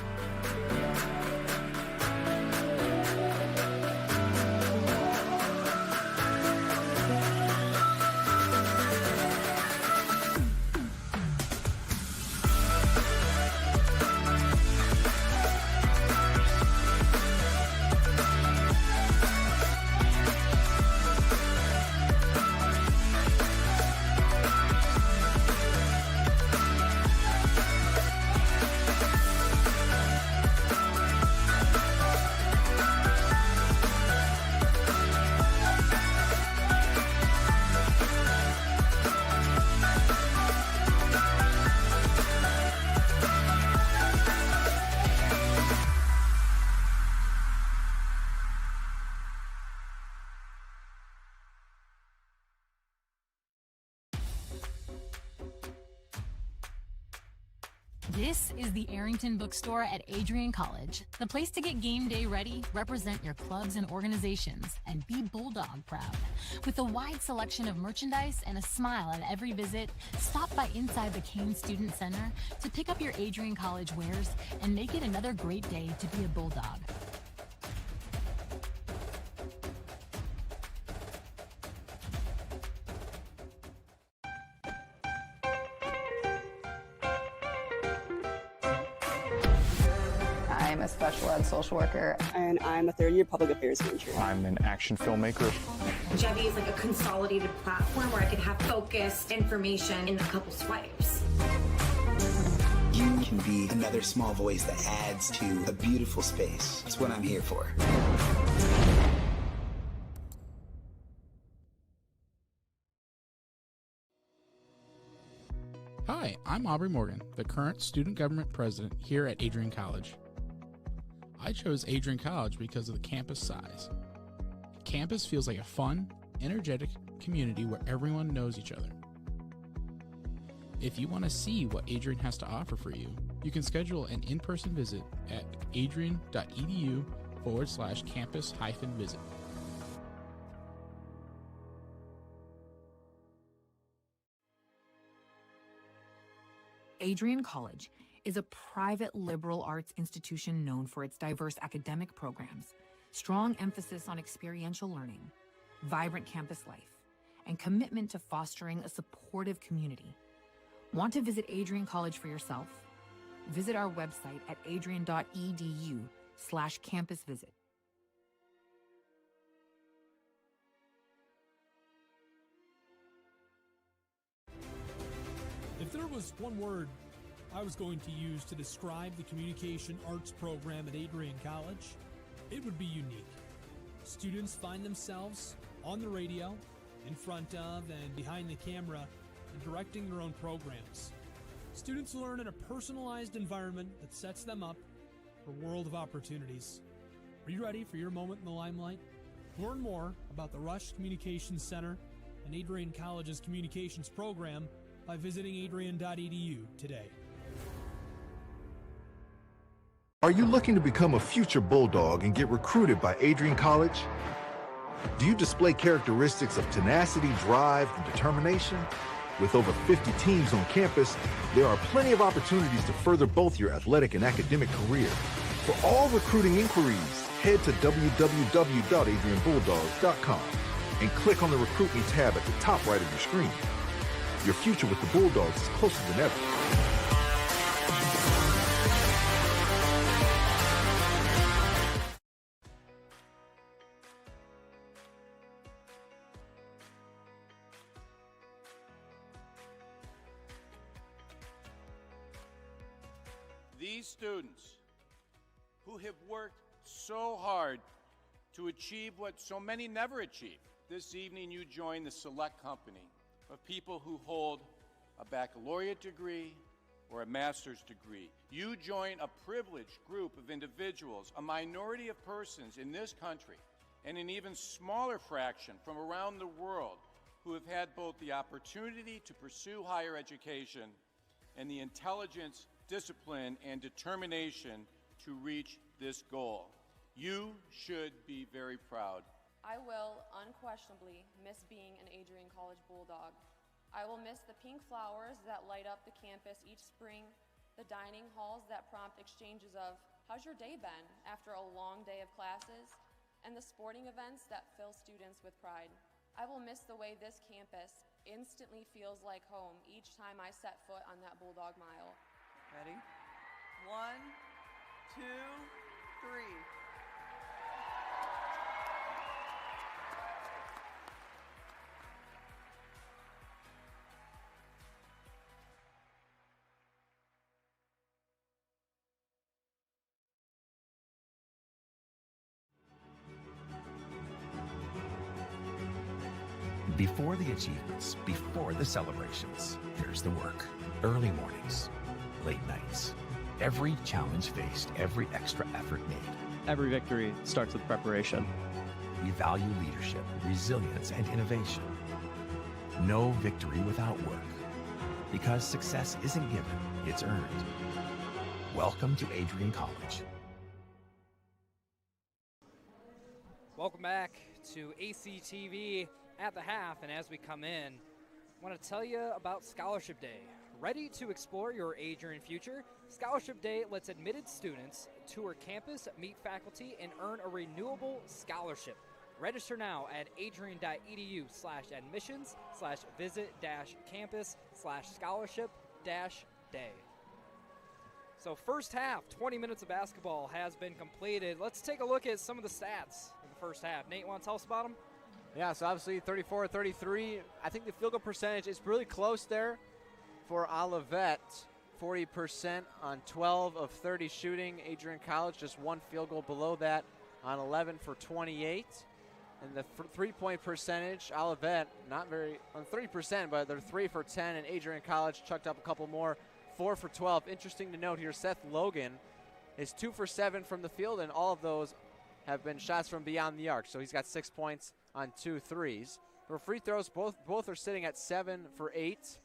This is the Arrington Bookstore at Adrian College, the place to get game day ready, represent your clubs and organizations, and be Bulldog proud. With a wide selection of merchandise and a smile at every visit, stop by inside the Kane Student Center to pick up your Adrian College wares and make it another great day to be a Bulldog. I'm a special ed social worker. And I'm a third-year public affairs major. I'm an action filmmaker. Jevi is like a consolidated platform where I could have focused information in a couple swipes. You can be another small voice that adds to a beautiful space. That's what I'm here for. Hi, I'm Aubrey Morgan, the current student government president here at Adrian College. I chose Adrian College because of the campus size. Campus feels like a fun, energetic community where everyone knows each other. If you want to see what Adrian has to offer for you, you can schedule an in-person visit at adrian.edu/campus-visit. Adrian College is a private liberal arts institution known for its diverse academic programs, strong emphasis on experiential learning, vibrant campus life, and commitment to fostering a supportive community. Want to visit Adrian College for yourself? Visit our website at adrian.edu/campus-visit. If there was one word I was going to use to describe the communication arts program at Adrian College, it would be unique. Students find themselves on the radio, in front of and behind the camera, and directing their own programs. Students learn in a personalized environment that sets them up for a world of opportunities. Are you ready for your moment in the limelight? Learn more about the Rush Communications Center and Adrian College's communications program by visiting adrian.edu today. Are you looking to become a future Bulldog and get recruited by Adrian College? Do you display characteristics of tenacity, drive, and determination? With over 50 teams on campus, there are plenty of opportunities to further both your athletic and academic career. For all recruiting inquiries, head to www.adrianbulldogs.com. and click on the Recruit Me tab at the top right of your screen. Your future with the Bulldogs is closer than ever. These students who have worked so hard to achieve what so many never achieve. This evening you join the select company of people who hold a baccalaureate degree or a master's degree. You join a privileged group of individuals, a minority of persons in this country, and an even smaller fraction from around the world who have had both the opportunity to pursue higher education and the intelligence, discipline, and determination to reach this goal. You should be very proud. I will unquestionably miss being an Adrian College Bulldog. I will miss the pink flowers that light up the campus each spring, the dining halls that prompt exchanges of, "How's your day been?" after a long day of classes, and the sporting events that fill students with pride. I will miss the way this campus instantly feels like home each time I set foot on that Bulldog mile. Ready? 1, 2, 3. Before the achievements, before the celebrations, there's the work. Early mornings, late nights. Every challenge faced, every extra effort made. Every victory starts with preparation. We value leadership, resilience, and innovation. No victory without work. Because success isn't given, it's earned. Welcome to Adrian College. Welcome back to ACTV at the half, and as we come in, I want to tell you about Scholarship Day. Ready to explore your Adrian future? Scholarship Day lets admitted students tour campus, meet faculty, and earn a renewable scholarship. Register now at adrian.edu/admissions/visit-campus/scholarship-day. So first half, 20 minutes of basketball has been completed. Let's take a look at some of the stats in the first half. Nate, want to tell us about them? Yeah, so obviously 34-33. I think the field goal percentage is really close there for Olivet. 40% on 12 of 30 shooting. Adrian College just one field goal below that on 11 for 28. And the three-point percentage, Olivet, not very on 30%, but they're 3 for 10, and Adrian College chucked up a couple more, 4 for 12. Interesting to note here, Seth Logan is 2 for 7 from the field, and all of those have been shots from beyond the arc. So he's got 6 points on 2 threes. For free throws, both are sitting at 7 for 8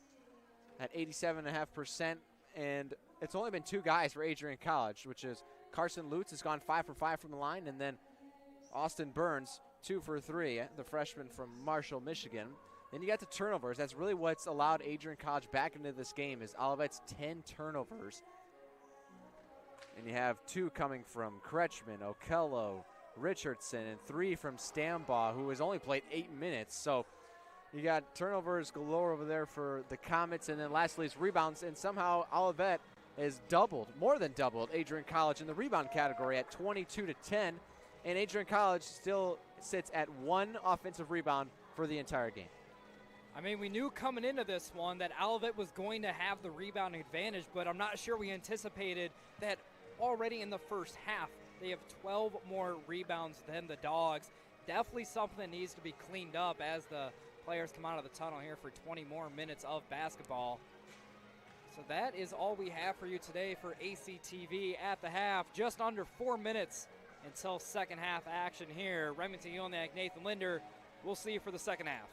at 87.5%. And it's only been 2 guys for Adrian College, which is Carson Lutz has gone 5 for 5 from the line, and then Austin Burns 2 for 3, the freshman from Marshall, Michigan. Then you got the turnovers. That's really what's allowed Adrian College back into this game is Olivet's 10 turnovers. And you have 2 coming from Kretschmann, Okello, Richardson, and 3 from Stambaugh, who has only played 8 minutes. So you got turnovers galore over there for the Comets, and then lastly is rebounds, and somehow Olivet has more than doubled Adrian College in the rebound category at 22-10, and Adrian College still sits at 1 offensive rebound for the entire game. I mean, we knew coming into this one that Olivet was going to have the rebounding advantage, but I'm not sure we anticipated that already in the first half. They have 12 more rebounds than the Dogs. Definitely something that needs to be cleaned up as the players come out of the tunnel here for 20 more minutes of basketball. So that is all we have for you today for ACTV at the half. Just under 4 minutes until second half action here. Remington Yelniak, Nathan Linder. We'll see you for the second half.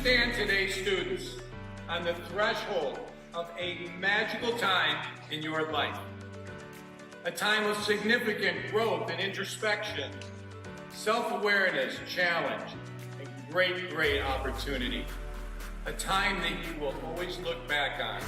Stand today, students, on the threshold of a magical time in your life. A time of significant growth and introspection, self-awareness, challenge, and great, great opportunity. A time that you will always look back on.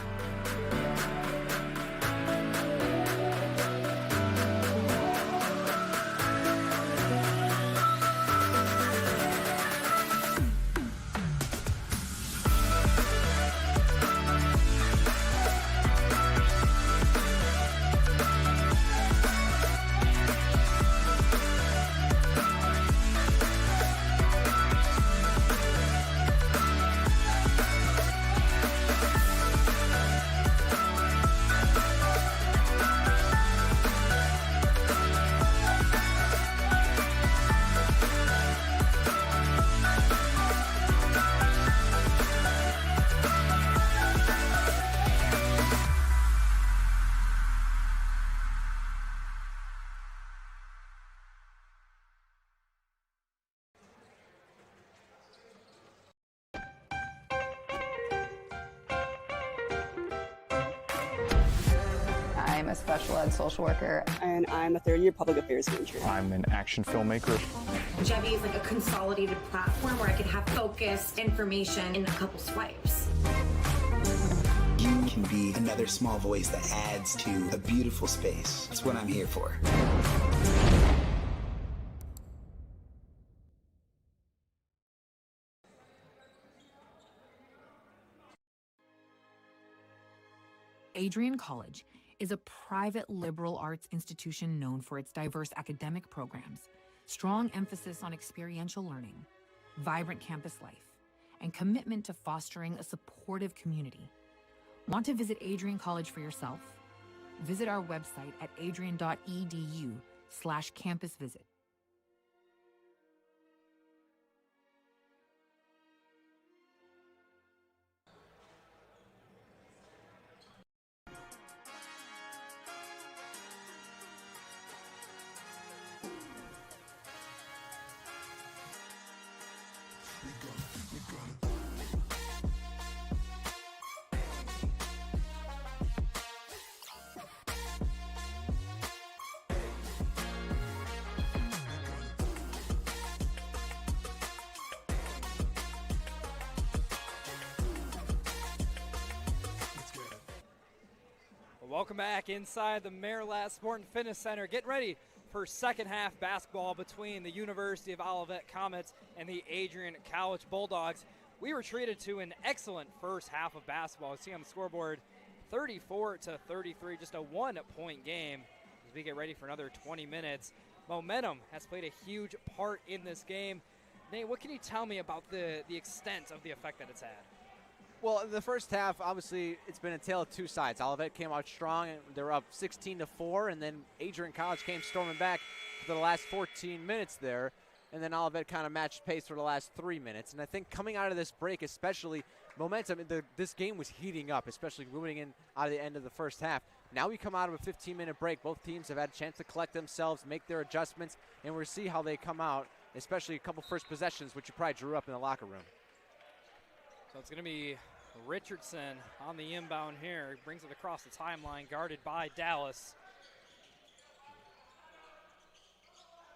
I'm a special ed social worker. And I'm a third-year public affairs major. I'm an action filmmaker. Jevi is like a consolidated platform where I could have focused information in a couple swipes. You can be another small voice that adds to a beautiful space. That's what I'm here for. Adrian College is a private liberal arts institution known for its diverse academic programs, strong emphasis on experiential learning, vibrant campus life, and commitment to fostering a supportive community. Want to visit Adrian College for yourself? Visit our website at adrian.edu/campusvisit. Welcome back inside the Marilat Sport and Fitness Center. Getting ready for second half basketball between the University of Olivet Comets and the Adrian College Bulldogs. We were treated to an excellent first half of basketball. You see on the scoreboard, 34-33, just a 1-point game as we get ready for another 20 minutes. Momentum has played a huge part in this game. Nate, what can you tell me about the extent of the effect that it's had? Well, in the first half, obviously, it's been a tale of two sides. Olivet came out strong, and they were up 16-4, and then Adrian College came storming back for the last 14 minutes there, and then Olivet kind of matched pace for the last 3 minutes. And I think coming out of this break, especially momentum, this game was heating up, especially moving in out of the end of the first half. Now we come out of a 15-minute break. Both teams have had a chance to collect themselves, make their adjustments, and we'll see how they come out, especially a couple first possessions, which you probably drew up in the locker room. So it's going to be Richardson on the inbound here. He brings it across the timeline, guarded by Dallas.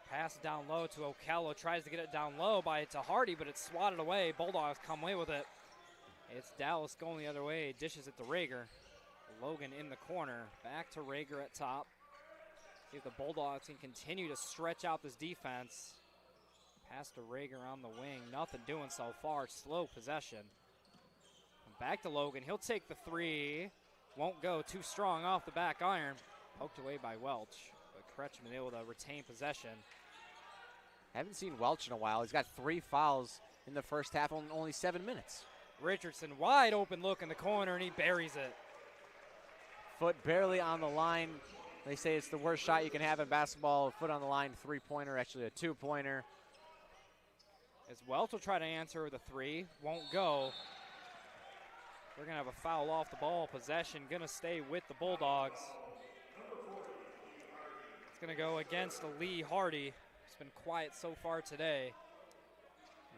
Pass down low to Ochello. Tries to get it down low to Hardy, but it's swatted away. Bulldogs come away with it. It's Dallas going the other way. Dishes it to Rager. Logan in the corner. Back to Rager at top. See if the Bulldogs can continue to stretch out this defense. Pass to Rager on the wing. Nothing doing so far. Slow possession. Back to Logan. He'll take the three. Won't go. Too strong off the back iron. Poked away by Welch. But Kretschmann able to retain possession. Haven't seen Welch in a while. He's got 3 fouls in the first half in only 7 minutes. Richardson wide open look in the corner, and he buries it. Foot barely on the line. They say it's the worst shot you can have in basketball. Foot on the line, 3-pointer, actually a 2-pointer. As Welch will try to answer with a 3. Won't go. We're going to have a foul off the ball. Possession going to stay with the Bulldogs. It's going to go against Lee Hardy. He's been quiet so far today.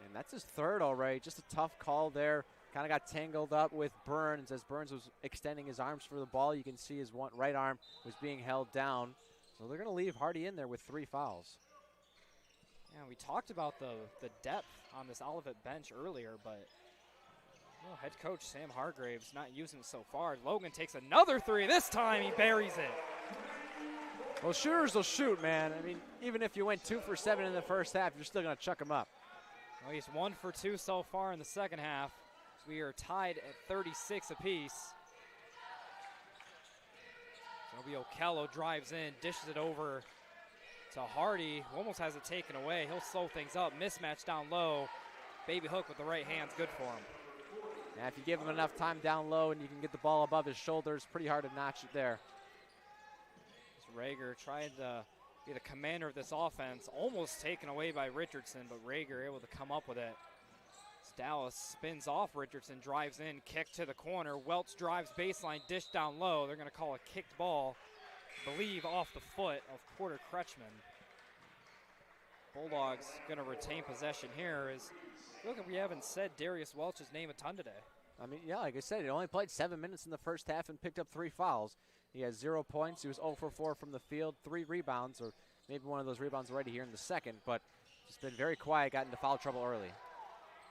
And that's his third already. Just a tough call there. Kind of got tangled up with Burns. As Burns was extending his arms for the ball, you can see his right arm was being held down. So they're going to leave Hardy in there with 3 fouls. Yeah, we talked about the depth on this Olivet bench earlier, but head coach Sam Hargraves not using it so far. Logan takes another 3. This time he buries it. Well, shooters will shoot, man. I mean, even if you went 2 for 7 in the first half, you're still going to chuck them up. Well, he's 1 for 2 so far in the second half. We are tied at 36 apiece. Toby Okello drives in, dishes it over to Hardy, who almost has it taken away. He'll slow things up. Mismatch down low. Baby hook with the right hand's good for him. Yeah, if you give him enough time down low and you can get the ball above his shoulders, pretty hard to notch it there. Rager trying to be the commander of this offense, almost taken away by Richardson, but Rager able to come up with it. Dallas spins off Richardson, drives in, kick to the corner. Welch drives baseline, dish down low. They're going to call a kicked ball, I believe off the foot of Porter Kretschmann. Bulldogs going to retain possession here. Look, we haven't said Darius Welch's name a ton today. I mean, yeah, like I said, he only played 7 minutes in the first half and picked up 3 fouls. He has 0 points. He was 0 for 4 from the field, 3 rebounds, or maybe one of those rebounds already here in the second, but just been very quiet, got into foul trouble early.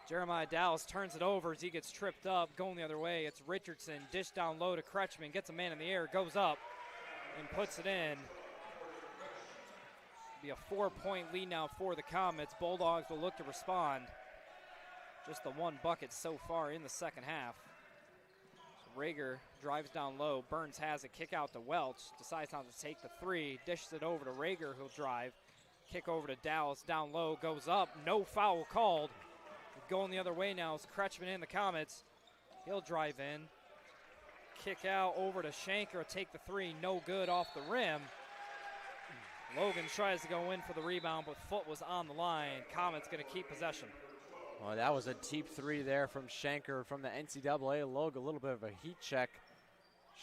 Jeremiah Dallas turns it over as he gets tripped up, going the other way. It's Richardson, dish down low to Kretschmann, gets a man in the air, goes up, and puts it in. Be a 4-point lead now for the Comets. Bulldogs will look to respond. Just the 1 bucket so far in the second half. So Rager drives down low. Burns has it, kick out to Welch. Decides not to take the 3. Dishes it over to Rager, who'll drive. Kick over to Dallas, down low, goes up. No foul called. Going the other way now is Kretschmann and the Comets. He'll drive in. Kick out over to Shanker, take the 3, no good off the rim. Logan tries to go in for the rebound, but foot was on the line. Comets going to keep possession. Well, that was a deep 3 there from Shanker from the NCAA. Logan, a little bit of a heat check.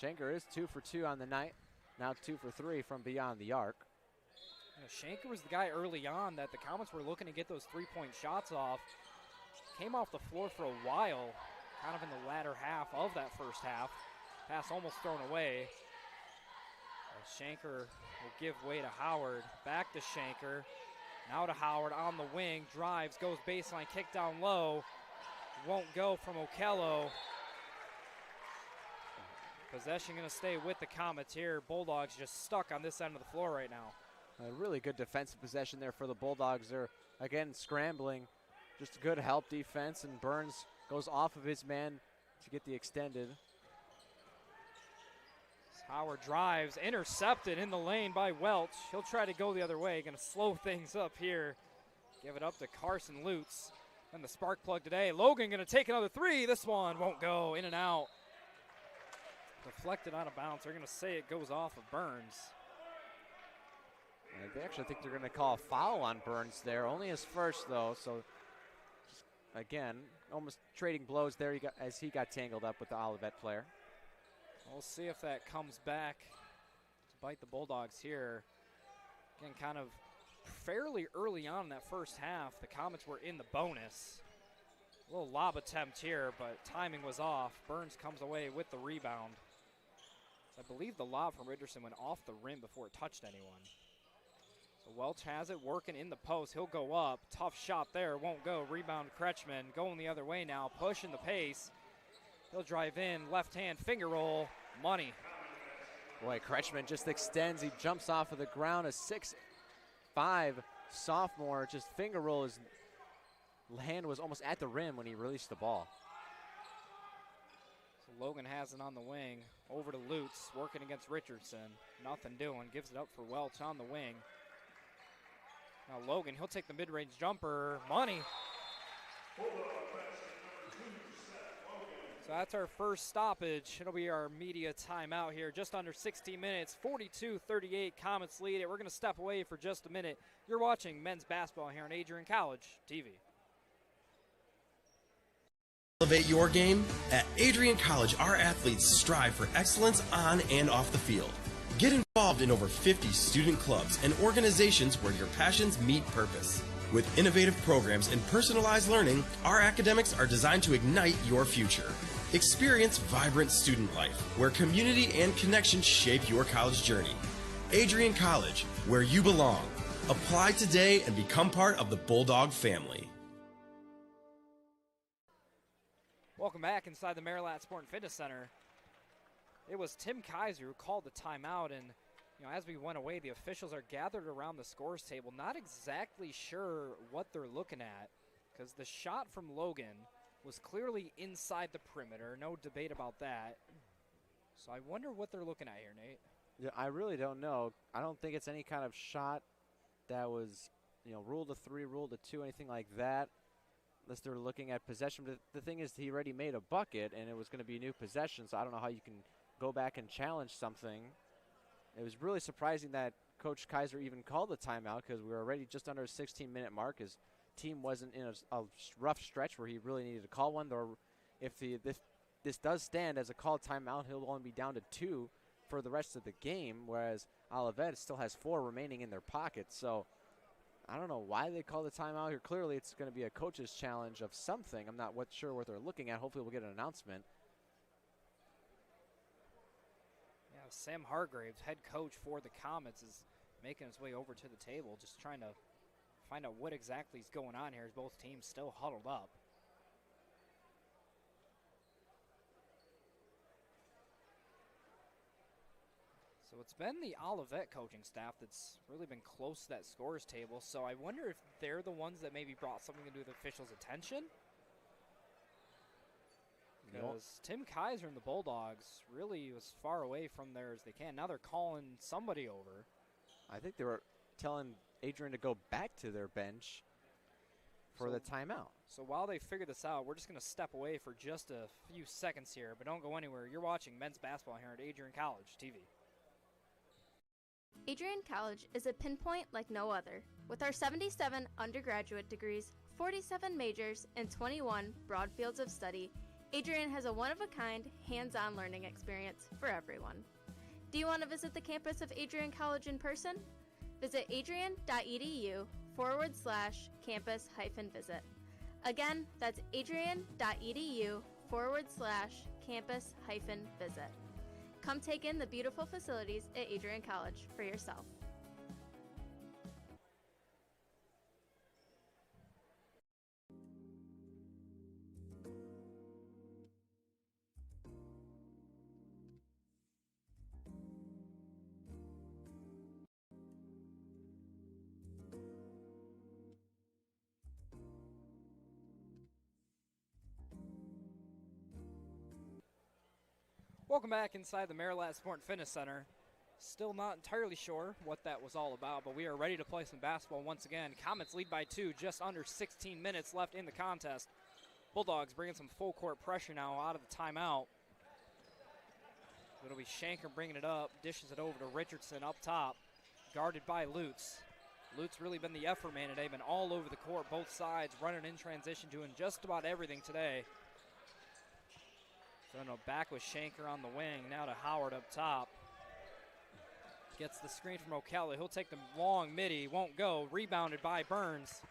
Shanker is 2 for 2 on the night. Now 2 for 3 from beyond the arc. Shanker was the guy early on that the Comets were looking to get those 3-point shots off. Came off the floor for a while, kind of in the latter half of that first half. Pass almost thrown away. Shanker will give way to Howard. Back to Shanker. Now to Howard on the wing. Drives, goes baseline, kick down low. Won't go from Okello. Possession going to stay with the Comets here. Bulldogs just stuck on this end of the floor right now. A really good defensive possession there for the Bulldogs. They're, again, scrambling. Just good help defense, and Burns goes off of his man to get the extended. Howard drives, intercepted in the lane by Welch. He'll try to go the other way, going to slow things up here. Give it up to Carson Lutz. And the spark plug today. Logan going to take another 3. This one won't go, in and out. Deflected out of bounds. They're going to say it goes off of Burns. And they actually think they're going to call a foul on Burns there. Only his first, though, so again, almost trading blows there as he got tangled up with the Olivet player. We'll see if that comes back to bite the Bulldogs here. Again, kind of fairly early on in that first half, the Comets were in the bonus. A little lob attempt here, but timing was off. Burns comes away with the rebound. I believe the lob from Richardson went off the rim before it touched anyone. So Welch has it working in the post. He'll go up. Tough shot there. Won't go. Rebound Kretschmann. Going the other way now. Pushing the pace. He'll drive in. Left hand finger roll. Money. Boy, Kretschmann just extends. He jumps off of the ground. A 6'5" sophomore. Just finger roll. His hand was almost at the rim when he released the ball. So Logan has it on the wing. Over to Lutz. Working against Richardson. Nothing doing. Gives it up for Welch on the wing. Now Logan, he'll take the mid-range jumper. Money. So that's our first stoppage. It'll be our media timeout here. Just under 16 minutes, 42-38, Comets lead it. We're going to step away for just a minute. You're watching men's basketball here on Adrian College TV. Elevate your game. At Adrian College, our athletes strive for excellence on and off the field. Get involved in over 50 student clubs and organizations where your passions meet purpose. With innovative programs and personalized learning, our academics are designed to ignite your future. Experience vibrant student life, where community and connection shape your college journey. Adrian College, where you belong. Apply today and become part of the Bulldog family. Welcome back inside the Marilat Sport and Fitness Center. It was Tim Kaiser who called the timeout, and as we went away, the officials are gathered around the scores table, not exactly sure what they're looking at, because the shot from Logan was clearly inside the perimeter. No debate about that. So I wonder what they're looking at here, Nate. Yeah, I really don't know. I don't think it's any kind of shot that was, ruled a 3, ruled a 2, anything like that, unless they're looking at possession. But the thing is, he already made a bucket, and it was going to be a new possession, so I don't know how you can go back and challenge something. It was really surprising that Coach Kaiser even called the timeout, because we were already just under a 16-minute mark. His team wasn't in a rough stretch where he really needed to call one. Or if this does stand as a called timeout, he'll only be down to 2 for the rest of the game, whereas Olivet still has 4 remaining in their pockets. So I don't know why they call the timeout here. Clearly it's going to be a coach's challenge of something. I'm not sure what they're looking at. Hopefully we'll get an announcement. Yeah, Sam Hargraves, head coach for the Comets, is making his way over to the table, just trying to find out what exactly is going on here as both teams still huddled up. So it's been the Olivet coaching staff that's really been close to that scorers table. So I wonder if they're the ones that maybe brought something to the officials' attention. Because Tim Kaiser and the Bulldogs really was far away from there as they can. Now they're calling somebody over. I think they were telling Adrian to go back to their bench for the timeout. So while they figure this out, we're just going to step away for just a few seconds here. But don't go anywhere. You're watching men's basketball here at Adrian College TV. Adrian College is a pinpoint like no other. With our 77 undergraduate degrees, 47 majors, and 21 broad fields of study, Adrian has a one-of-a-kind, hands-on learning experience for everyone. Do you want to visit the campus of Adrian College in person? Visit adrian.edu/campus-visit. Again, that's adrian.edu/campus-visit. Come take in the beautiful facilities at Adrian College for yourself. Welcome back inside the Marilat Sport and Fitness Center. Still not entirely sure what that was all about, but we are ready to play some basketball once again. Comets lead by 2, just under 16 minutes left in the contest. Bulldogs bringing some full court pressure now out of the timeout. It'll be Shanker bringing it up, dishes it over to Richardson up top, guarded by Lutz. Lutz really been the effort man today, been all over the court, both sides, running in transition, doing just about everything today. So no, back with Shanker on the wing, now to Howard up top. Gets the screen from O'Kelly. He'll take the long midi, won't go. Rebounded by Burns.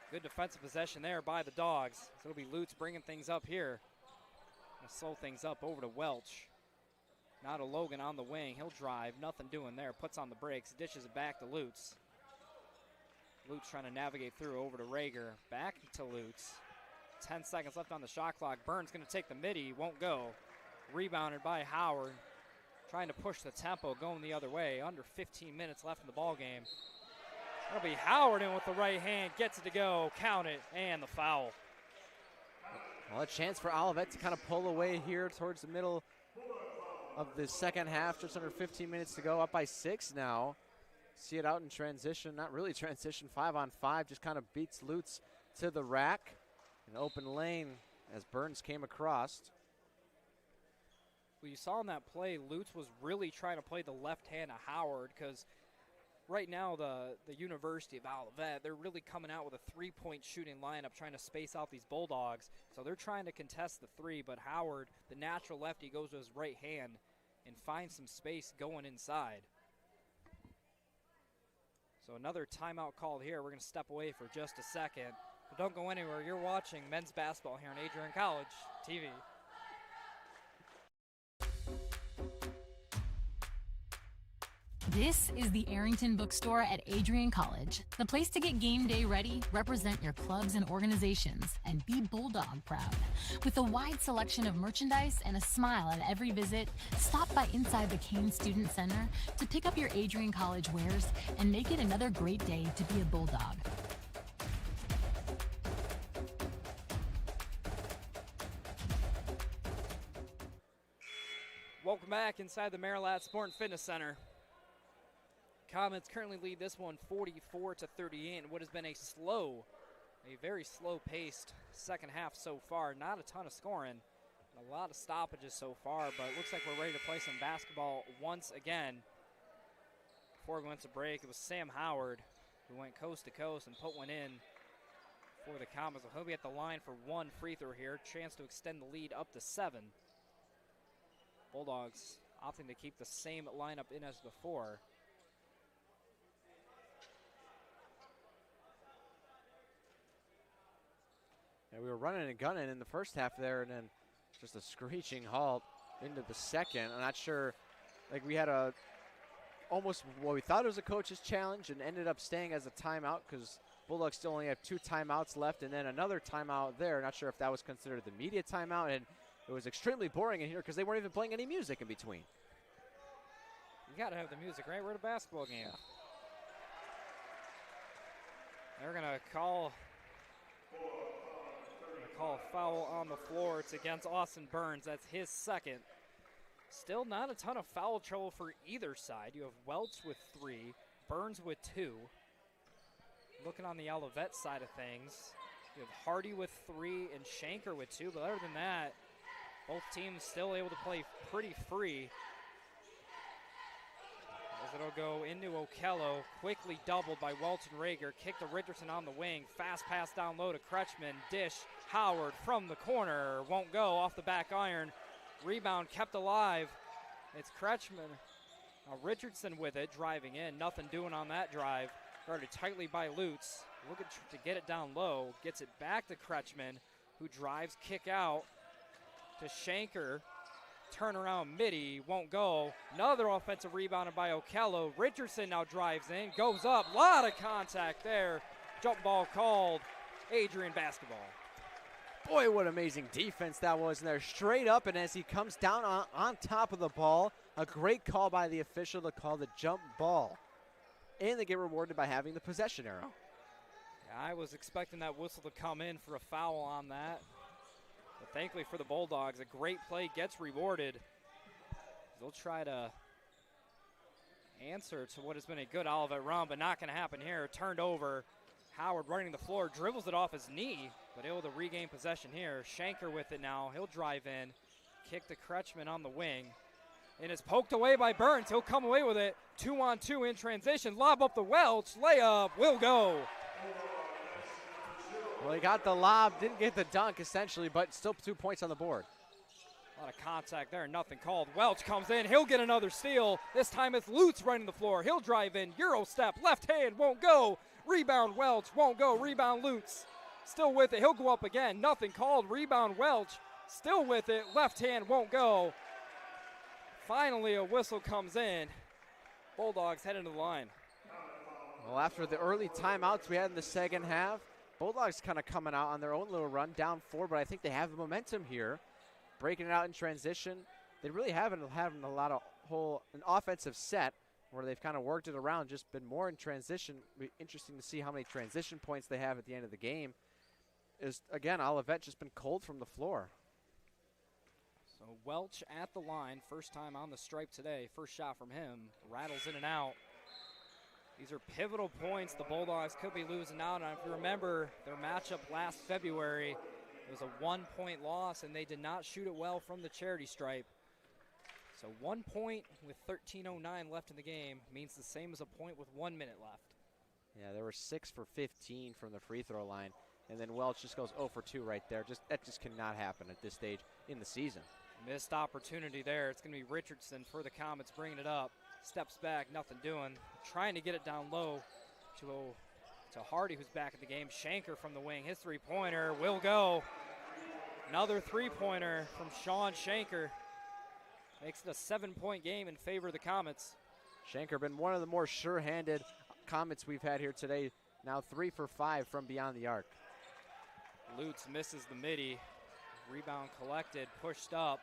Good defensive possession there by the Dogs. So it'll be Lutz bringing things up here. Gonna slow things up over to Welch. Now to Logan on the wing. He'll drive, nothing doing there. Puts on the brakes, dishes it back to Lutz. Lutz trying to navigate through over to Rager. Back to Lutz. 10 seconds left on the shot clock. Burns going to take the midi, won't go. Rebounded by Howard. Trying to push the tempo, going the other way. Under 15 minutes left in the ball game. That'll be Howard in with the right hand, gets it to go, count it, and the foul. Well, a chance for Olivet to kind of pull away here towards the middle of the second half. Just under 15 minutes to go, up by 6 now. See it out in transition, not really transition, 5-on-5, just kind of beats Lutz to the rack. An open lane as Burns came across. Well, you saw in that play, Lutz was really trying to play the left hand of Howard, because right now the University of Olivet, they're really coming out with a three-point shooting lineup, trying to space out these Bulldogs. So they're trying to contest the three, but Howard, the natural lefty, goes to his right hand and finds some space going inside. So another timeout called here. We're going to step away for just a second. But don't go anywhere. You're watching men's basketball here on Adrian College TV. This is the Arrington Bookstore at Adrian College, the place to get game day ready, represent your clubs and organizations, and be Bulldog proud. With a wide selection of merchandise and a smile at every visit, stop by inside the Kane Student Center to pick up your Adrian College wares and make it another great day to be a Bulldog. Welcome back inside the Marilat Sport and Fitness Center. Comets currently lead this one 44-38 in what has been a very slow-paced second half so far. Not a ton of scoring, a lot of stoppages so far, but it looks like we're ready to play some basketball once again. Before we went to break, it was Sam Howard who went coast to coast and put one in for the Comets. He'll be at the line for one free throw here, chance to extend the lead up to 7. Bulldogs opting to keep the same lineup in as before. Yeah, we were running and gunning in the first half there, and then just a screeching halt into the second. I'm not sure, like we had almost what we thought it was a coach's challenge and ended up staying as a timeout because Bulldogs still only have 2 timeouts left and then another timeout there. Not sure if that was considered the media timeout, and it was extremely boring in here because they weren't even playing any music in between. You got to have the music, right? We're at a basketball game. Yeah. They're going to call a foul on the floor. It's against Austin Burns. That's his second. Still not a ton of foul trouble for either side. You have Welch with 3, Burns with 2. Looking on the Olivet side of things, you have Hardy with 3 and Shanker with 2. But other than that, both teams still able to play pretty free. As it'll go into Okello, quickly doubled by Welch and Rager. Kick to Richardson on the wing. Fast pass down low to Kretschmann. Dish, Howard from the corner. Won't go, off the back iron. Rebound kept alive. It's Kretschmann. Now Richardson with it, driving in. Nothing doing on that drive. Guarded tightly by Lutz. Looking to get it down low. Gets it back to Kretschmann, who drives, kick out to Shanker. Turnaround midi, won't go. Another offensive rebound by Okello. Richardson now drives in, goes up. Lot of contact there. Jump ball called. Adrian basketball. Boy, what amazing defense that was in there. Straight up, and as he comes down on top of the ball, a great call by the official to call the jump ball. And they get rewarded by having the possession arrow. Yeah, I was expecting that whistle to come in for a foul on that. But thankfully for the Bulldogs, a great play gets rewarded. They'll try to answer to what has been a good Olivet run, but not going to happen here. Turned over. Howard running the floor, dribbles it off his knee, but able to regain possession here. Shanker with it now. He'll drive in. Kick to Kretschmann on the wing. And it's poked away by Burns. He'll come away with it. 2-on-2 in transition. Lob up the Welch. Layup will go. Well, he got the lob, didn't get the dunk essentially, but still 2 points on the board. A lot of contact there, nothing called. Welch comes in, he'll get another steal. This time it's Lutz running the floor. He'll drive in, Euro step, left hand, won't go. Rebound Welch, won't go. Rebound Lutz, still with it. He'll go up again, nothing called. Rebound Welch, still with it. Left hand, won't go. Finally, a whistle comes in. Bulldogs head into the line. Well, after the early timeouts we had in the second half, Bulldogs kind of coming out on their own little run, down 4, but I think they have the momentum here. Breaking it out in transition. They really haven't having a lot of an offensive set where they've kind of worked it around, just been more in transition. It'll be interesting to see how many transition points they have at the end of the game. Again, Olivet just been cold from the floor. So Welch at the line, first time on the stripe today. First shot from him, rattles in and out. These are pivotal points. The Bulldogs could be losing out. And if you remember their matchup last February, it was a 1-point loss, and they did not shoot it well from the charity stripe. So 1 point with 13:09 left in the game means the same as a point with 1 minute left. Yeah, they were 6 for 15 from the free throw line. And then Welch just goes 0 for 2 right there. That just cannot happen at this stage in the season. Missed opportunity there. It's going to be Richardson for the Comets bringing it up. Steps back, nothing doing. Trying to get it down low to Hardy, who's back at the game. Shanker from the wing. His three-pointer will go. Another three-pointer from Sean Shanker. Makes it a 7-point game in favor of the Comets. Shanker been one of the more sure-handed Comets we've had here today. Now 3 for 5 from beyond the arc. Lutz misses the midi. Rebound collected, pushed up.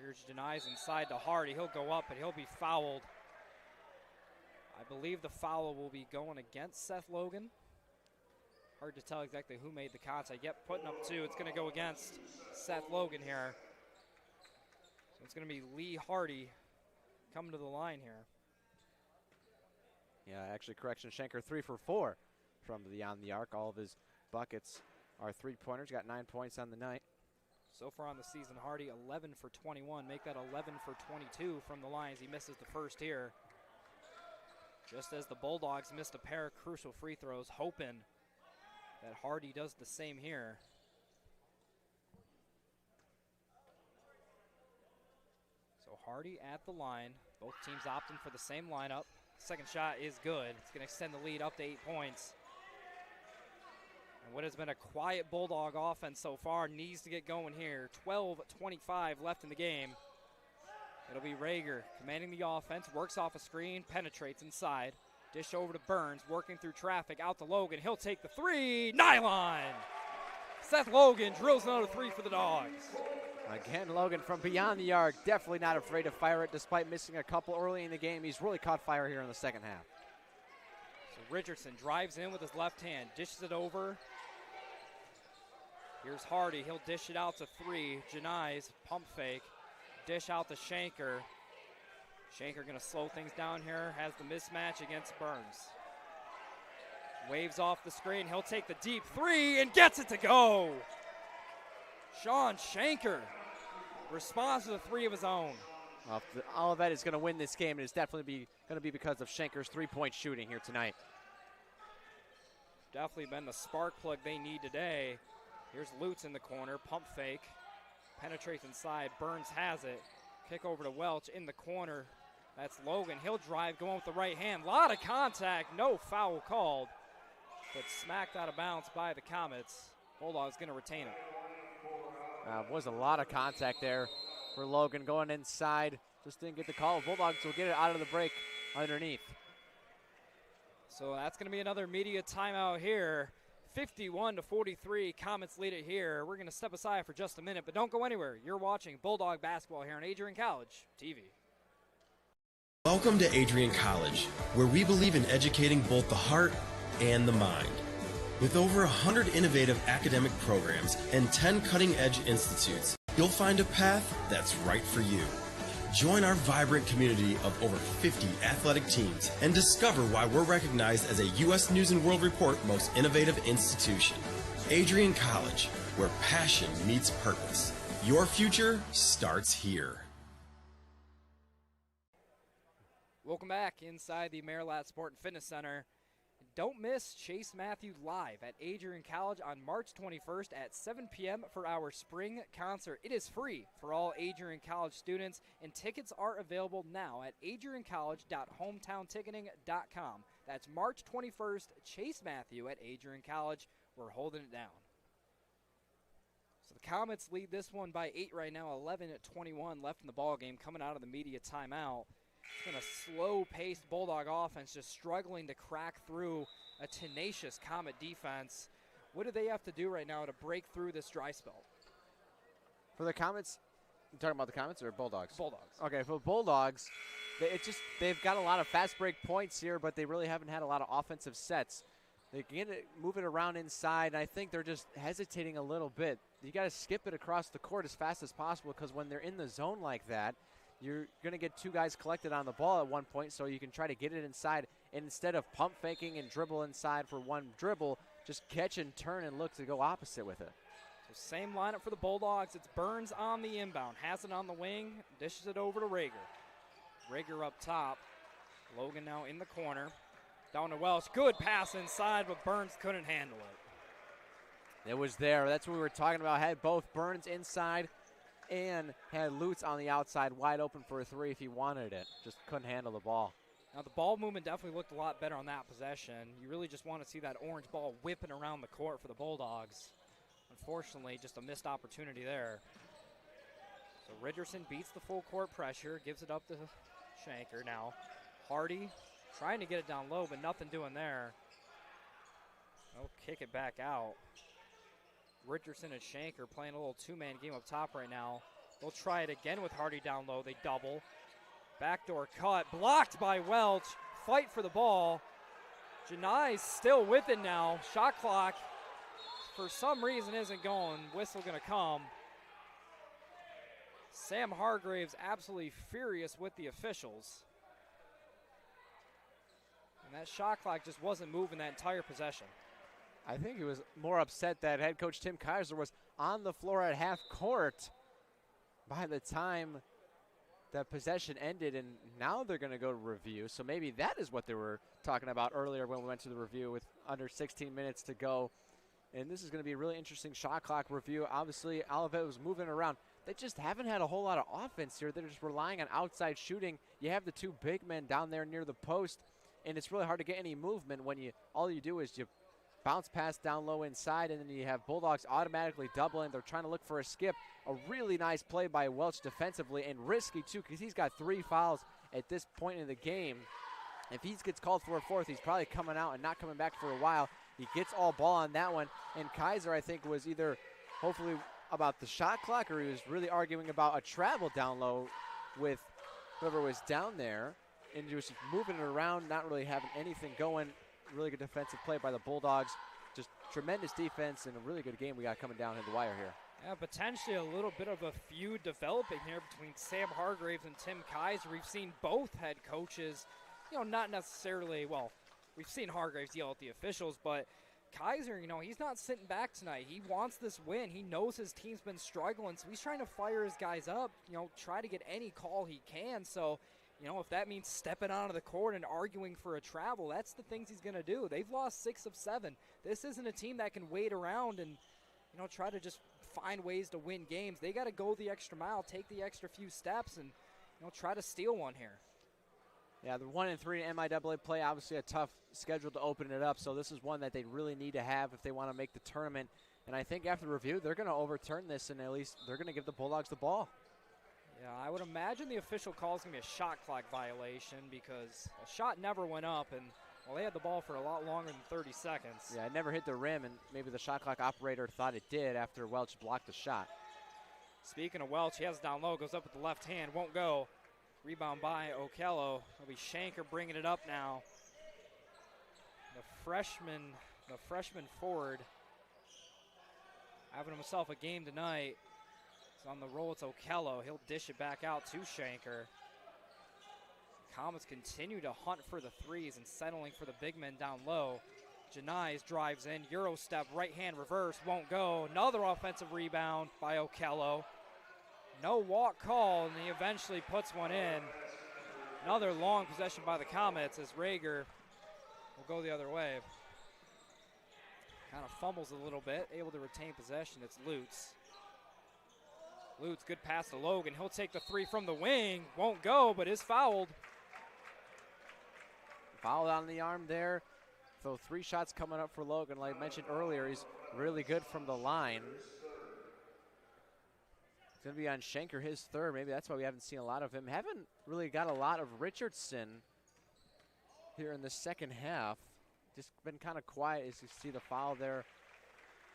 Here's denies inside to Hardy. He'll go up, but he'll be fouled. I believe the foul will be going against Seth Logan. Hard to tell exactly who made the contact. Yep, putting up 2. It's going to go against Seth Logan here. So it's going to be Lee Hardy coming to the line here. Yeah, actually, correction, Shanker 3 for 4 from beyond the arc. All of his buckets are three-pointers. Got 9 points on the night. So far on the season, Hardy 11 for 21. Make that 11 for 22 from the line as he misses the first here. Just as the Bulldogs missed a pair of crucial free throws, hoping that Hardy does the same here. So Hardy at the line. Both teams opting for the same lineup. Second shot is good. It's going to extend the lead up to 8 points. And what has been a quiet Bulldog offense so far needs to get going here. 12:25 left in the game. It'll be Rager commanding the offense, works off a screen, penetrates inside. Dish over to Burns, working through traffic, out to Logan. He'll take the 3, nylon! Seth Logan drills another 3 for the Dogs. Again, Logan from beyond the arc, definitely not afraid to fire it despite missing a couple early in the game. He's really caught fire here in the second half. So Richardson drives in with his left hand, dishes it over. Here's Hardy, he'll dish it out to 3. Janai's pump fake, dish out to Shanker. Shanker gonna slow things down here, has the mismatch against Burns. Waves off the screen, he'll take the deep 3 and gets it to go. Sean Shanker responds to the 3 of his own. Well, Olivet is gonna win this game, and it's definitely gonna be because of Shanker's three-point shooting here tonight. Definitely been the spark plug they need today. Here's Lutz in the corner, pump fake, penetrates inside, Burns has it. Kick over to Welch in the corner. That's Logan, he'll drive, going with the right hand. Lot of contact, no foul called, but smacked out of bounds by the Comets. Bulldogs gonna retain it. Was a lot of contact there for Logan going inside. Just didn't get the call. Bulldogs will get it out of the break underneath. So that's gonna be another media timeout here. 51-43, Comets lead it here. We're gonna step aside for just a minute, but don't go anywhere. You're watching Bulldog basketball here on Adrian College TV. Welcome to Adrian College, where we believe in educating both the heart and the mind. With over 100 innovative academic programs and 10 cutting-edge institutes, you'll find a path that's right for you. Join our vibrant community of over 50 athletic teams and discover why we're recognized as a U.S. News & World Report Most Innovative Institution. Adrian College, where passion meets purpose. Your future starts here. Welcome back inside the Marilat Sport and Fitness Center. Don't miss Chase Matthew live at Adrian College on March 21st at 7 p.m. for our spring concert. It is free for all Adrian College students, and tickets are available now at adriancollege.hometownticketing.com. That's March 21st, Chase Matthew at Adrian College. We're holding it down. So the Comets lead this one by 8 right now, 11-21 left in the ball game coming out of the media timeout. It's been a slow-paced Bulldog offense, just struggling to crack through a tenacious Comet defense. What do they have to do right now to break through this dry spell? For the Comets, you talking about the Comets or Bulldogs? Bulldogs. Okay, for Bulldogs, they've got a lot of fast break points here, but they really haven't had a lot of offensive sets. They can move it around inside, and I think they're just hesitating a little bit. You got to skip it across the court as fast as possible, because when they're in the zone like that, you're going to get 2 guys collected on the ball at one point, so you can try to get it inside. And instead of pump faking and dribble inside for one dribble, just catch and turn and look to go opposite with it. So same lineup for the Bulldogs. It's Burns on the inbound, has it on the wing, dishes it over to Rager. Rager up top. Logan now in the corner. Down to Welch. Good pass inside, but Burns couldn't handle it. It was there. That's what we were talking about. Had both Burns inside and had Lutz on the outside wide open for a 3 if he wanted it. Just couldn't handle the ball. Now the ball movement definitely looked a lot better on that possession. You really just want to see that orange ball whipping around the court for the Bulldogs. Unfortunately, just a missed opportunity there. So Richardson beats the full court pressure, gives it up to Shanker now. Hardy trying to get it down low, but nothing doing there. They'll kick it back out. Richardson and Shanker playing a little two-man game up top right now. They'll try it again with Hardy down low. They double. Backdoor cut, blocked by Welch. Fight for the ball. Janai's still with it now. Shot clock, for some reason, isn't going. Whistle gonna come. Sam Hargraves absolutely furious with the officials. And that shot clock just wasn't moving that entire possession. I think he was more upset that head coach Tim Kaiser was on the floor at half court by the time that possession ended, and now they're going to go to review. So maybe that is what they were talking about earlier when we went to the review with under 16 minutes to go. And this is going to be a really interesting shot clock review. Obviously, Olivet was moving around. They just haven't had a whole lot of offense here. They're just relying on outside shooting. You have the two big men down there near the post, and it's really hard to get any movement when all you do is you bounce pass down low inside, and then you have Bulldogs automatically doubling. They're trying to look for a skip. A really nice play by Welch defensively, and risky too, because he's got 3 fouls at this point in the game. If he gets called for a fourth, he's probably coming out and not coming back for a while. He gets all ball on that one, and Kaiser, I think, was either hopefully about the shot clock, or he was really arguing about a travel down low with whoever was down there, and he was just moving it around, not really having anything going. Really good defensive play by the Bulldogs. Just tremendous defense and a really good game we got coming down the wire here. Yeah, potentially a little bit of a feud developing here between Sam Hargraves and Tim Kaiser. We've seen both head coaches, not necessarily, well, we've seen Hargraves yell at the officials, but Kaiser, he's not sitting back tonight. He wants this win. He knows his team's been struggling, so he's trying to fire his guys up, try to get any call he can. So, if that means stepping onto the court and arguing for a travel, that's the things he's going to do. They've lost 6 of 7. This isn't a team that can wait around and, try to just find ways to win games. They got to go the extra mile, take the extra few steps, and, try to steal one here. Yeah, the 1-3 in MIAA play, obviously a tough schedule to open it up, so this is one that they really need to have if they want to make the tournament. And I think after the review, they're going to overturn this, and at least they're going to give the Bulldogs the ball. Yeah, I would imagine the official call is going to be a shot clock violation because a shot never went up, and, well, they had the ball for a lot longer than 30 seconds. Yeah, it never hit the rim, and maybe the shot clock operator thought it did after Welch blocked the shot. Speaking of Welch, he has it down low, goes up with the left hand, won't go. Rebound by Okello. It'll be Shanker bringing it up now. The freshman forward having himself a game tonight. He's on the roll. It's Okello. He'll dish it back out to Shanker. Comets continue to hunt for the threes and settling for the big men down low. Janais drives in. Euro step, right hand reverse, won't go. Another offensive rebound by Okello. No walk call, and he eventually puts one in. Another long possession by the Comets as Rager will go the other way. Kind of fumbles a little bit, able to retain possession. It's Lutz. Lutz, good pass to Logan. He'll take the 3 from the wing. Won't go, but is fouled. Fouled on the arm there. So 3 shots coming up for Logan. Like I mentioned earlier, he's really good from the line. It's going to be on Shanker, his 3rd. Maybe that's why we haven't seen a lot of him. Haven't really got a lot of Richardson here in the second half. Just been kind of quiet as you see the foul there.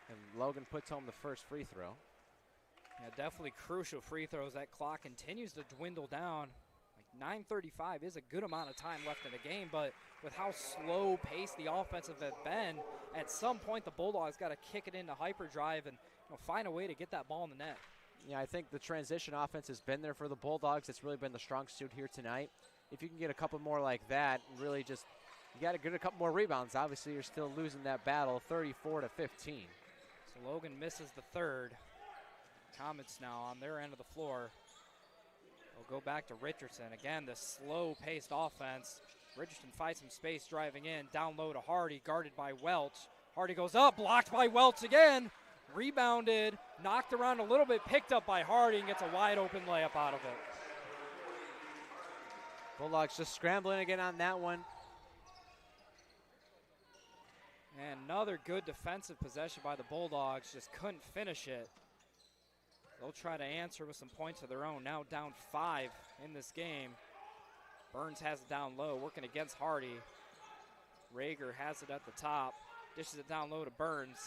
And Logan puts home the first free throw. Yeah, definitely crucial free throws. That clock continues to dwindle down. Like 9:35 is a good amount of time left in the game, but with how slow paced the offensive have been, at some point the Bulldogs got to kick it into hyperdrive and find a way to get that ball in the net. Yeah, I think the transition offense has been there for the Bulldogs. It's really been the strong suit here tonight. If you can get a couple more like that, really just, you got to get a couple more rebounds. Obviously, you're still losing that battle, 34-15. So Logan misses the 3rd. Comets now on their end of the floor. We'll go back to Richardson. Again, the slow-paced offense. Richardson finds some space driving in. Down low to Hardy, guarded by Welch. Hardy goes up, blocked by Welch again. Rebounded, knocked around a little bit, picked up by Hardy, and gets a wide-open layup out of it. Bulldogs just scrambling again on that one. And another good defensive possession by the Bulldogs. Just couldn't finish it. They'll try to answer with some points of their own. Now down 5 in this game. Burns has it down low, working against Hardy. Rager has it at the top, dishes it down low to Burns,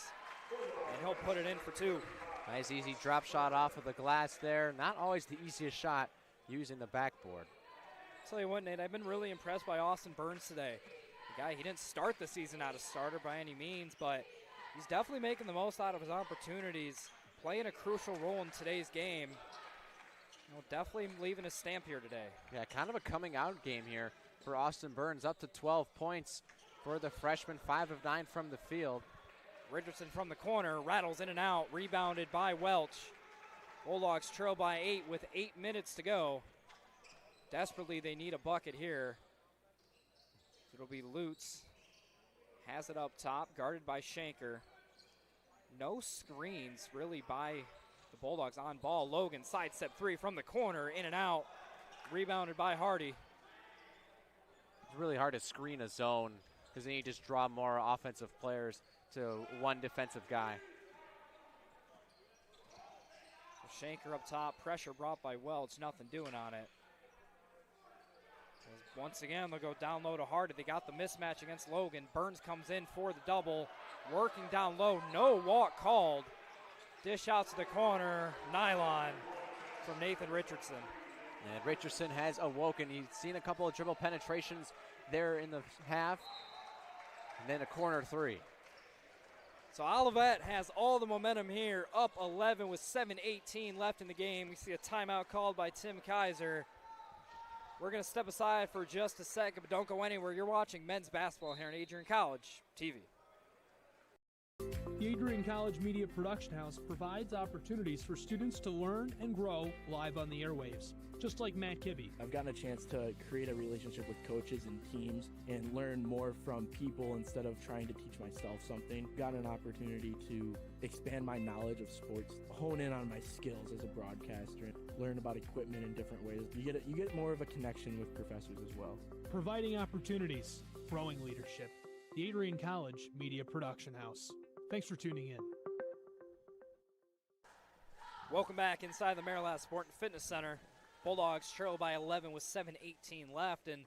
and he'll put it in for two. Nice easy drop shot off of the glass there. Not always the easiest shot using the backboard. Tell you what, Nate, I've been really impressed by Austin Burns today. The guy, he didn't start the season out a starter by any means, but he's definitely making the most out of his opportunities, playing a crucial role in today's game. Definitely leaving a stamp here today. Yeah, kind of a coming out game here for Austin Burns, up to 12 points for the freshman, 5 of 9 from the field. Richardson from the corner, rattles in and out, rebounded by Welch. Bulldogs trail by 8 with 8 minutes to go. Desperately, they need a bucket here. It'll be Lutz. Has it up top, guarded by Shanker. No screens really by the Bulldogs on ball. Logan, sidestep three from the corner, in and out. Rebounded by Hardy. It's really hard to screen a zone because then you just draw more offensive players to one defensive guy. So Shanker up top, pressure brought by Welch, nothing doing on it. Once again, they'll go down low to Hardy. They got the mismatch against Logan. Burns comes in for the double, working down low, no walk called. Dish out to the corner, nylon from Nathan Richardson. And Richardson has awoken. He's seen a couple of dribble penetrations there in the half, and then a corner three. So Olivet has all the momentum here, up 11 with 7:18 left in the game. We see a timeout called by Tim Kaiser. We're going to step aside for just a second, but don't go anywhere. You're watching men's basketball here on Adrian College TV. The Adrian College Media Production House provides opportunities for students to learn and grow live on the airwaves, just like Matt Kibbe. I've gotten a chance to create a relationship with coaches and teams and learn more from people instead of trying to teach myself something. Gotten an opportunity to expand my knowledge of sports, hone in on my skills as a broadcaster, learn about equipment in different ways. You get more of a connection with professors as well. Providing opportunities, growing leadership. The Adrian College Media Production House. Thanks for tuning in. Welcome back inside the Maryland Sport and Fitness Center. Bulldogs trail by 11 with 7:18 left. And,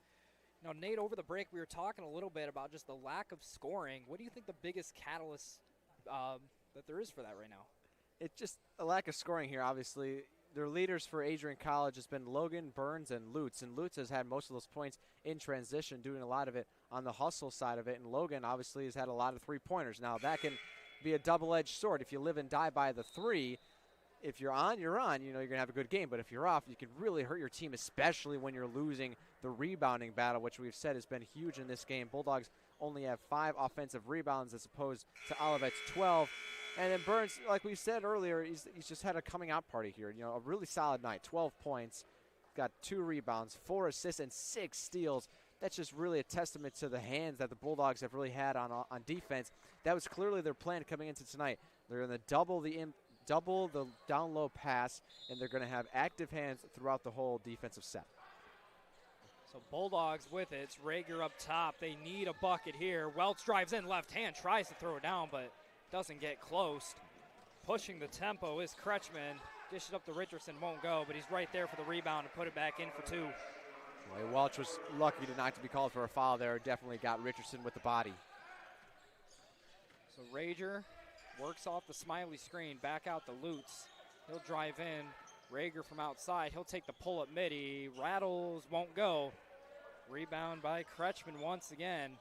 Nate, over the break, we were talking a little bit about just the lack of scoring. What do you think the biggest catalyst that there is for that right now? It's just a lack of scoring here, obviously. Their leaders for Adrian College has been Logan, Burns, and Lutz. And Lutz has had most of those points in transition, doing a lot of it on the hustle side of it. And Logan, obviously, has had a lot of three-pointers. Now, that can be a double-edged sword. If you live and die by the three, if you're on, you're on. You're going to have a good game. But if you're off, you can really hurt your team, especially when you're losing the rebounding battle, which we've said has been huge in this game. Bulldogs only have 5 offensive rebounds as opposed to Olivet's 12. And then Burns, like we said earlier, he's just had a coming-out party here. A really solid night, 12 points, got 2 rebounds, 4 assists, and 6 steals. That's just really a testament to the hands that the Bulldogs have really had on defense. That was clearly their plan coming into tonight. They're going to double the down-low pass, and they're going to have active hands throughout the whole defensive set. So Bulldogs with it. It's Rager up top. They need a bucket here. Welch drives in left hand, tries to throw it down, but doesn't get close. Pushing the tempo is Kretschmann. Dish it up to Richardson, won't go, but he's right there for the rebound to put it back in for 2. Well, Welch was lucky not to be called for a foul there. Definitely got Richardson with the body. So Rager works off the Smiley screen, back out to Lutz. He'll drive in. Rager from outside. He'll take the pull up mid. He rattles, won't go. Rebound by Kretschmann once again.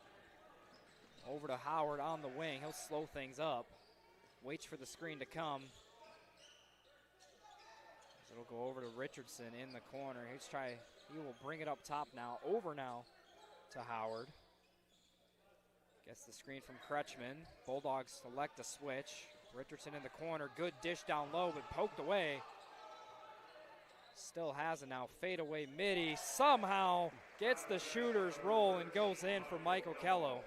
Over to Howard on the wing. He'll slow things up. Waits for the screen to come. It'll go over to Richardson in the corner. He will bring it up top now. Over now to Howard. Gets the screen from Kretschmann. Bulldogs select a switch. Richardson in the corner. Good dish down low, but poked away. Still has it now. Fade away midi. Somehow gets the shooter's roll and goes in for Michael Kello.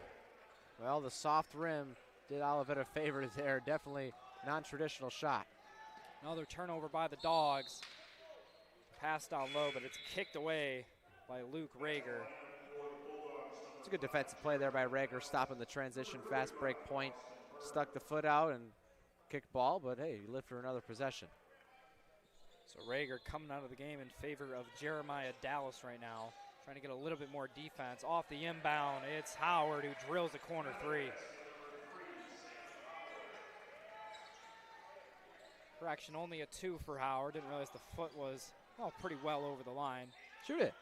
Well, the soft rim did Olivet a favor there. Definitely non-traditional shot. Another turnover by the Dogs. Pass down low, but it's kicked away by Luke Rager. It's a good defensive play there by Rager, stopping the transition fast break point. Stuck the foot out and kicked ball, but hey, he lived for another possession. So Rager coming out of the game in favor of Jeremiah Dallas right now. trying to get a little bit more defense. Off the inbound, it's Howard who drills a corner three. Correction, only a 2 for Howard. Didn't realize the foot was pretty well over the line. Shoot it.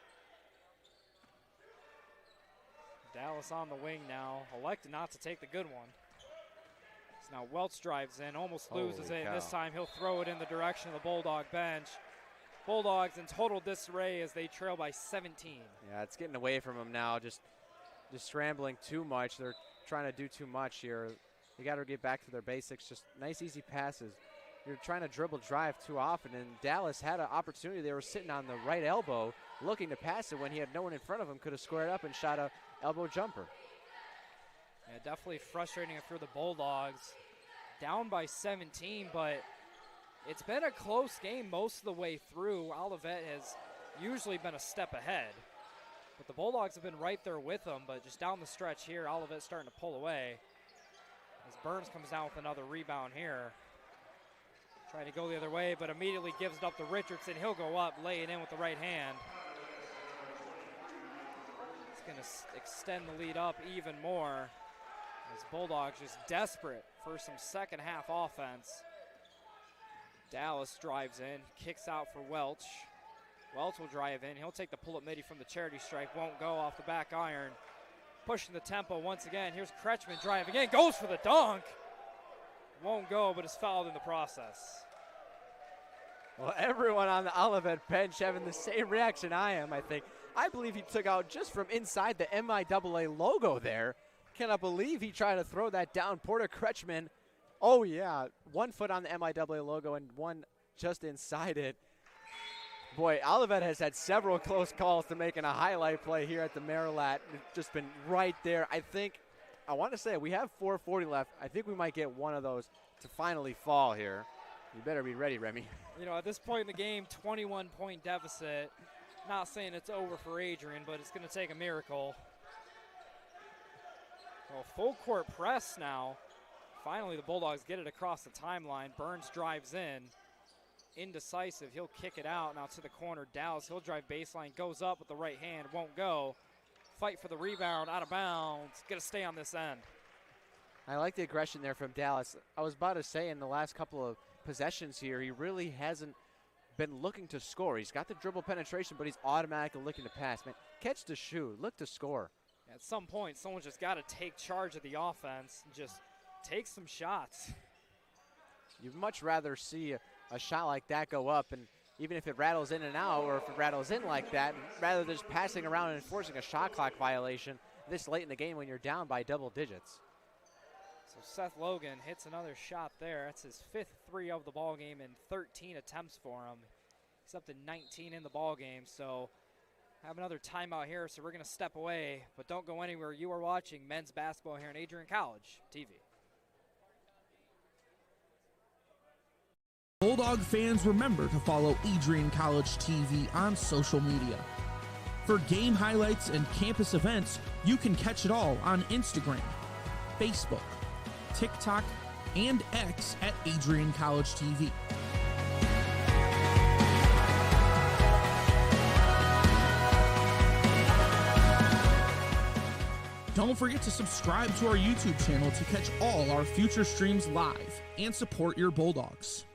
Dallas on the wing now, elected not to take the good one. So now Welch drives in, almost loses it. And this time he'll throw it in the direction of the Bulldog bench. Bulldogs in total disarray as they trail by 17. Yeah, it's getting away from them now, just scrambling too much. They're trying to do too much here. You got to get back to their basics, just nice, easy passes. You're trying to dribble drive too often, and Dallas had an opportunity. They were sitting on the right elbow looking to pass it when he had no one in front of him, could have squared up and shot a elbow jumper. Yeah, definitely frustrating it for the Bulldogs. Down by 17, but it's been a close game most of the way through. Olivet has usually been a step ahead, but the Bulldogs have been right there with them, but just down the stretch here, Olivet's starting to pull away. As Burns comes down with another rebound here. Trying to go the other way, but immediately gives it up to Richardson. He'll go up, lay it in with the right hand. It's going to extend the lead up even more. As Bulldogs just desperate for some second half offense. Dallas drives in, kicks out for Welch. Welch will drive in. He'll take the pull-up midi from the charity stripe. Won't go off the back iron. Pushing the tempo once again. Here's Kretschmann driving in. Goes for the dunk. Won't go, but is fouled in the process. Well, everyone on the Olivet bench having the same reaction I am, I think. I believe he took out just from inside the MIAA logo there. Cannot believe he tried to throw that down. Porter Kretschmann, oh yeah, 1 foot on the MIAA logo and one just inside it. Boy, Olivet has had several close calls to making a highlight play here at the Marilat. It's just been right there. I want to say we have 4:40 left. I think we might get one of those to finally fall here. You better be ready, Remy. You know, at this point in the game, 21-point deficit. Not saying it's over for Adrian, but it's going to take a miracle. Well, full court press now. Finally, the Bulldogs get it across the timeline. Burns drives in. Indecisive. He'll kick it out now to the corner. Dallas, he'll drive baseline. Goes up with the right hand. Won't go. Fight for the rebound. Out of bounds. Going to stay on this end. I like the aggression there from Dallas. I was about to say in the last couple of possessions here, he really hasn't been looking to score. He's got the dribble penetration, but he's automatically looking to pass. Man, catch the shoe. Look to score. At some point, someone's just got to take charge of the offense and just take some shots. You'd much rather see a shot like that go up, and even if it rattles in and out, or if it rattles in like that, rather than just passing around and enforcing a shot clock violation this late in the game when you're down by double digits. So Seth Logan hits another shot there. That's his 5th 3 of the ball game and 13 attempts for him. He's up to 19 in the ball game. So have another timeout here. So we're going to step away, but don't go anywhere. You are watching men's basketball here on Adrian College TV. Bulldog fans, remember to follow Adrian College TV on social media. For game highlights and campus events, you can catch it all on Instagram, Facebook, TikTok, and X at Adrian College TV. Don't forget to subscribe to our YouTube channel to catch all our future streams live and support your Bulldogs.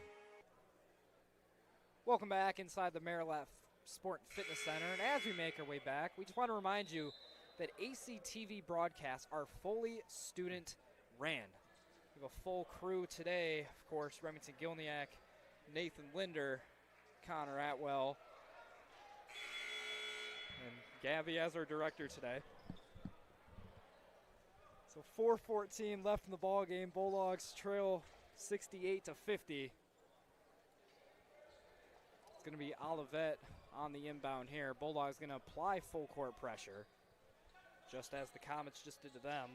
Welcome back inside the Marilat Sport and Fitness Center. And as we make our way back, we just want to remind you that ACTV broadcasts are fully student ran. We have a full crew today. Of course, Remington Gilniak, Nathan Linder, Connor Atwell, and Gabby as our director today. So 4:14 left in the ball game. Bulldogs trail 68-50. It's going to be Olivet on the inbound here. Bulldogs going to apply full court pressure, just as the Comets just did to them.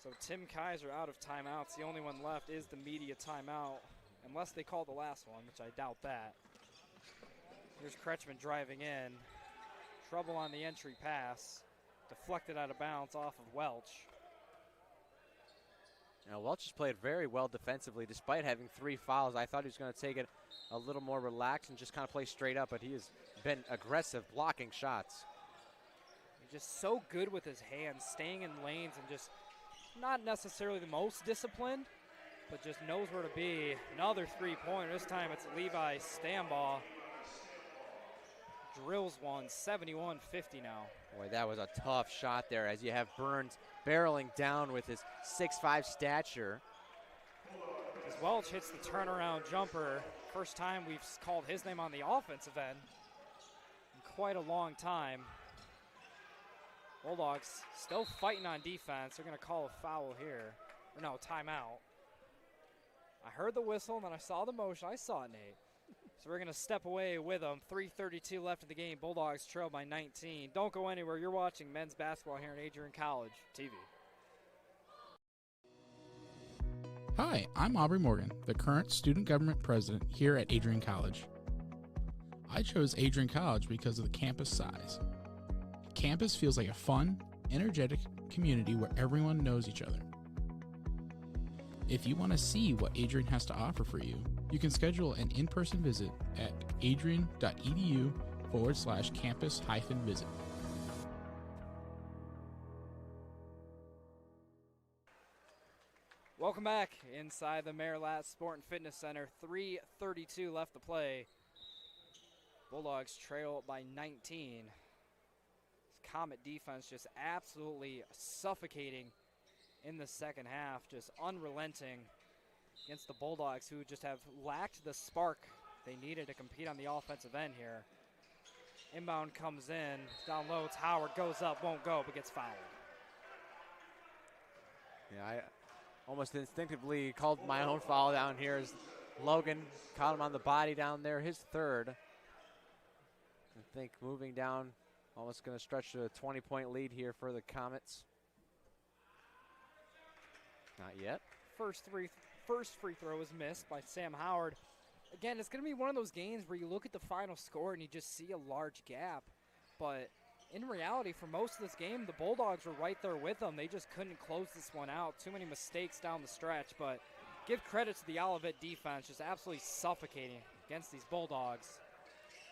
So Tim Kaiser out of timeouts. The only one left is the media timeout, unless they call the last one, which I doubt that. Here's Kretschmann driving in. Trouble on the entry pass. Deflected out of bounds off of Welch. Now, Welch has played very well defensively despite having 3 fouls. I thought he was going to take it a little more relaxed and just kind of play straight up, but he has been aggressive blocking shots. He's just so good with his hands, staying in lanes and just not necessarily the most disciplined, but just knows where to be. Another three-pointer. This time it's Levi Stambaugh. Drills one, 71-50 now. Boy, that was a tough shot there as you have Burns barreling down with his 6'5" stature. As Welch hits the turnaround jumper. First time we've called his name on the offensive end in quite a long time. Bulldogs still fighting on defense. They're going to call a foul here. Or no, timeout. I heard the whistle and then I saw the motion. I saw it, Nate. So we're going to step away with them. 3:32 left in the game. Bulldogs trail by 19. Don't go anywhere. You're watching men's basketball here at Adrian College TV. Hi, I'm Aubrey Morgan, the current student government president here at Adrian College. I chose Adrian College because of the campus size. Campus feels like a fun, energetic community where everyone knows each other. If you want to see what Adrian has to offer for you, you can schedule an in-person visit at adrian.edu/campus-visit. Welcome back inside the Marilat Sport and Fitness Center. 3:32 left to play. Bulldogs trail by 19. This Comet defense just absolutely suffocating in the second half, just unrelenting against the Bulldogs, who just have lacked the spark they needed to compete on the offensive end here. Inbound comes in, down low, it's Howard, goes up, won't go, but gets fouled. Yeah, I almost instinctively called my own foul down here as Logan caught him on the body down there, his third. I think moving down, almost going to stretch to a 20-point lead here for the Comets. Not yet. First free throw is missed by Sam Howard. Again, it's going to be one of those games where you look at the final score and you just see a large gap. But in reality, for most of this game, the Bulldogs were right there with them. They just couldn't close this one out. Too many mistakes down the stretch. But give credit to the Olivet defense, just absolutely suffocating against these Bulldogs.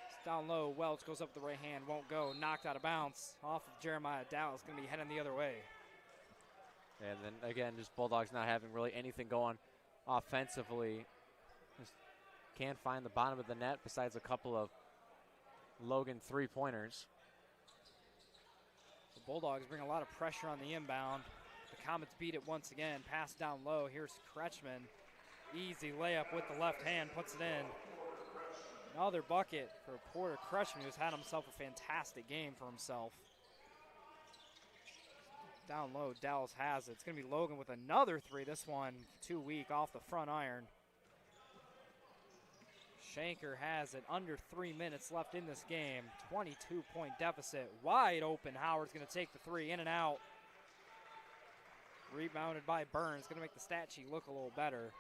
It's down low. Welch goes up the right hand, won't go. Knocked out of bounds off of Jeremiah Dallas. Going to be heading the other way. And then again, just Bulldogs not having really anything going offensively. Just can't find the bottom of the net besides a couple of Logan three-pointers. The Bulldogs bring a lot of pressure on the inbound. The Comets beat it once again. Pass down low. Here's Kretschmann. Easy layup with the left hand. Puts it in. Another bucket for Porter Kretschmann, who's had himself a fantastic game for himself. Down low, Dallas has it. It's going to be Logan with another three. This one too weak off the front iron. Shanker has it. Under 3 minutes left in this game. 22-point deficit. Wide open. Howard's going to take the three. In and out. Rebounded by Burns. Going to make the stat sheet look a little better.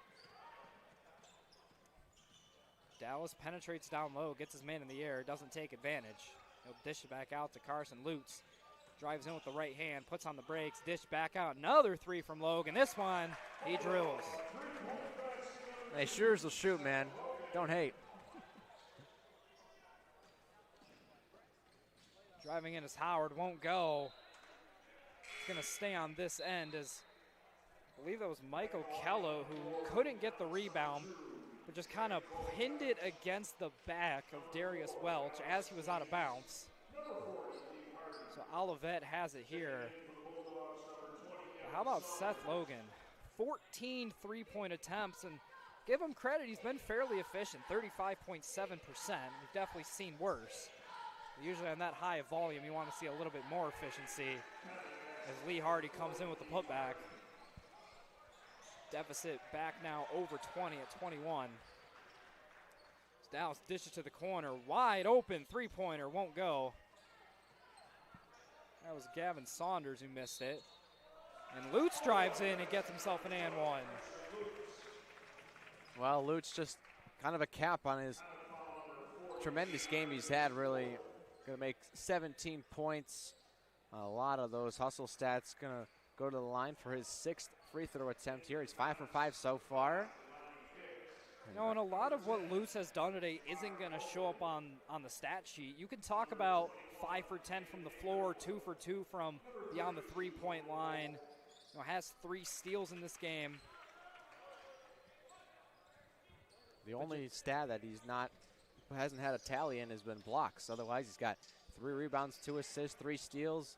Dallas penetrates down low. Gets his man in the air. Doesn't take advantage. He'll dish it back out to Carson Lutz. Drives in with the right hand, puts on the brakes, dish back out. Another three from Logan. This one, he drills. Hey, sure will shoot, man. Don't hate. Driving in as Howard won't go. It's going to stay on this end as I believe that was Michael Kello who couldn't get the rebound, but just kind of pinned it against the back of Darius Welch as he was out of bounds. So Olivet has it here. But how about Seth Logan? 14 three-point attempts, and give him credit, he's been fairly efficient, 35.7%. We've definitely seen worse. Usually on that high of volume, you want to see a little bit more efficiency as Lee Hardy comes in with the putback. Deficit back now over 20 at 21. Dallas dishes to the corner, wide open three-pointer, won't go. That was Gavin Saunders who missed it. And Lutz drives in and gets himself an and one. Well, Lutz just kind of a cap on his tremendous game he's had, really. Going to make 17 points. A lot of those hustle stats going to go to the line for his 6th free throw attempt here. He's 5 for 5 so far. You know, and a lot of what Lutz has done today isn't going to show up on the stat sheet. You can talk about 5 for 10 from the floor, 2 for 2 from beyond the three-point line. You know, has 3 steals in this game. The only stat that hasn't had a tally in has been blocks. Otherwise, he's got 3 rebounds, 2 assists, 3 steals.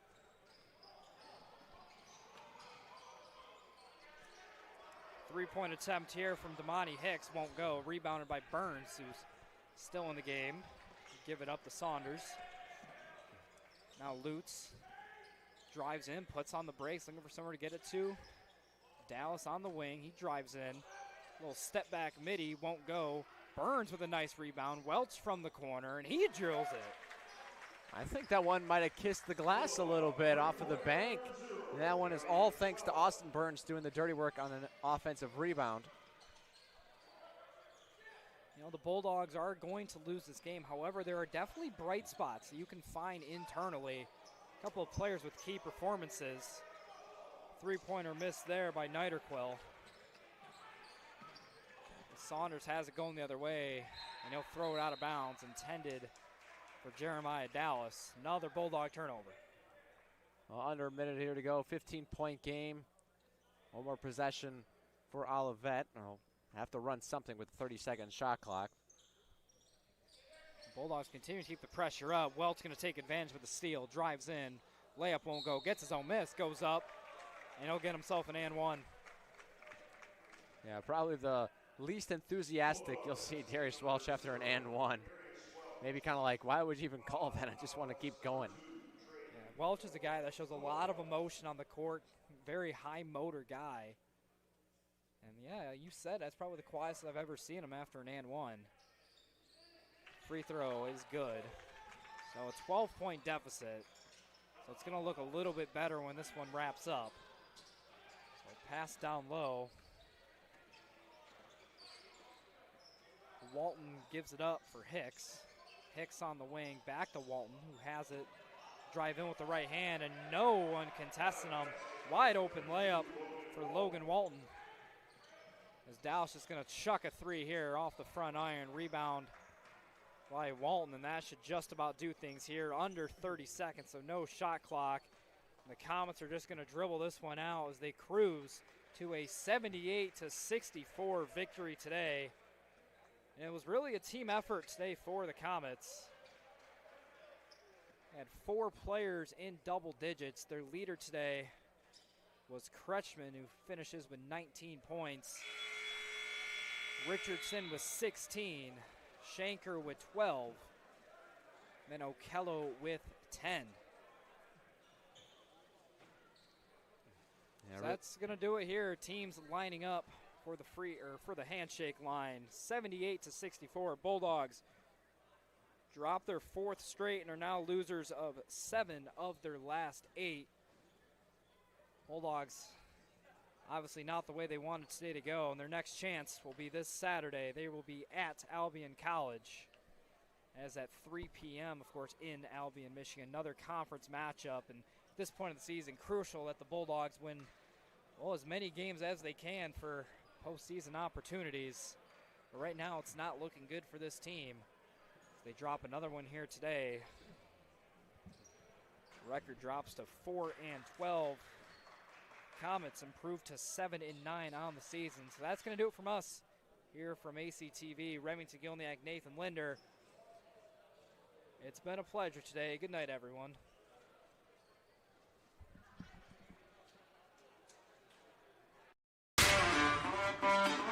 Three-point attempt here from Damani Hicks won't go. Rebounded by Burns, who's still in the game. Give it up to Saunders. Now Lutz drives in, puts on the brakes, looking for somewhere to get it to. Dallas on the wing. He drives in. Little step back midi, won't go. Burns with a nice rebound. Welch from the corner, and he drills it. I think that one might have kissed the glass a little bit off of the bank. And that one is all thanks to Austin Burns doing the dirty work on an offensive rebound. You know, the Bulldogs are going to lose this game. However, there are definitely bright spots that you can find internally. A couple of players with key performances. Three-pointer missed there by Niederquill. Saunders has it going the other way, and he'll throw it out of bounds, intended for Jeremiah Dallas. Another Bulldog turnover. Well, under a minute here to go, 15-point game. One more possession for Olivet. I'll have to run something with the 30-second shot clock. Bulldogs continue to keep the pressure up. Welch going to take advantage with the steal, drives in. Layup won't go, gets his own miss, goes up, and he'll get himself an and one. Yeah, probably the least enthusiastic you'll see Darius Welch after an and one. Maybe kind of like, why would you even call that? I just want to keep going. Yeah, Welch is a guy that shows a lot of emotion on the court, very high motor guy. And yeah, you said that's probably the quietest I've ever seen him after an and one. Free throw is good. So a 12-point deficit. So it's going to look a little bit better when this one wraps up. So pass down low. Walton gives it up for Hicks. Hicks on the wing, back to Walton, who has it. Drive in with the right hand, and no one contesting him. Wide open layup for Logan Walton. As Dallas is going to chuck a 3 here off the front iron. Rebound by Walton, and that should just about do things here. Under 30 seconds, so no shot clock. And the Comets are just going to dribble this one out as they cruise to a 78-64 victory today. And it was really a team effort today for the Comets. Had 4 players in double digits. Their leader today was Kretschmann, who finishes with 19 points. Richardson with 16. Shanker with 12. And then Okello with 10. Yeah, so that's going to do it here. Teams lining up for the handshake line. 78-64. Bulldogs drop their 4th straight and are now losers of 7 of their last 8. Bulldogs obviously not the way they wanted today to go, and their next chance will be this Saturday. They will be at Albion College, as at 3 p.m., of course, in Albion, Michigan. Another conference matchup, and at this point of the season, crucial that the Bulldogs win, well, as many games as they can for postseason opportunities. But right now, it's not looking good for this team. They drop another one here today. Record drops to 4-12. Comets improve to 7-9 on the season. So that's going to do it from us here from ACTV. Remington Gilniak, Nathan Linder. It's been a pleasure today. Good night, everyone. Thank you.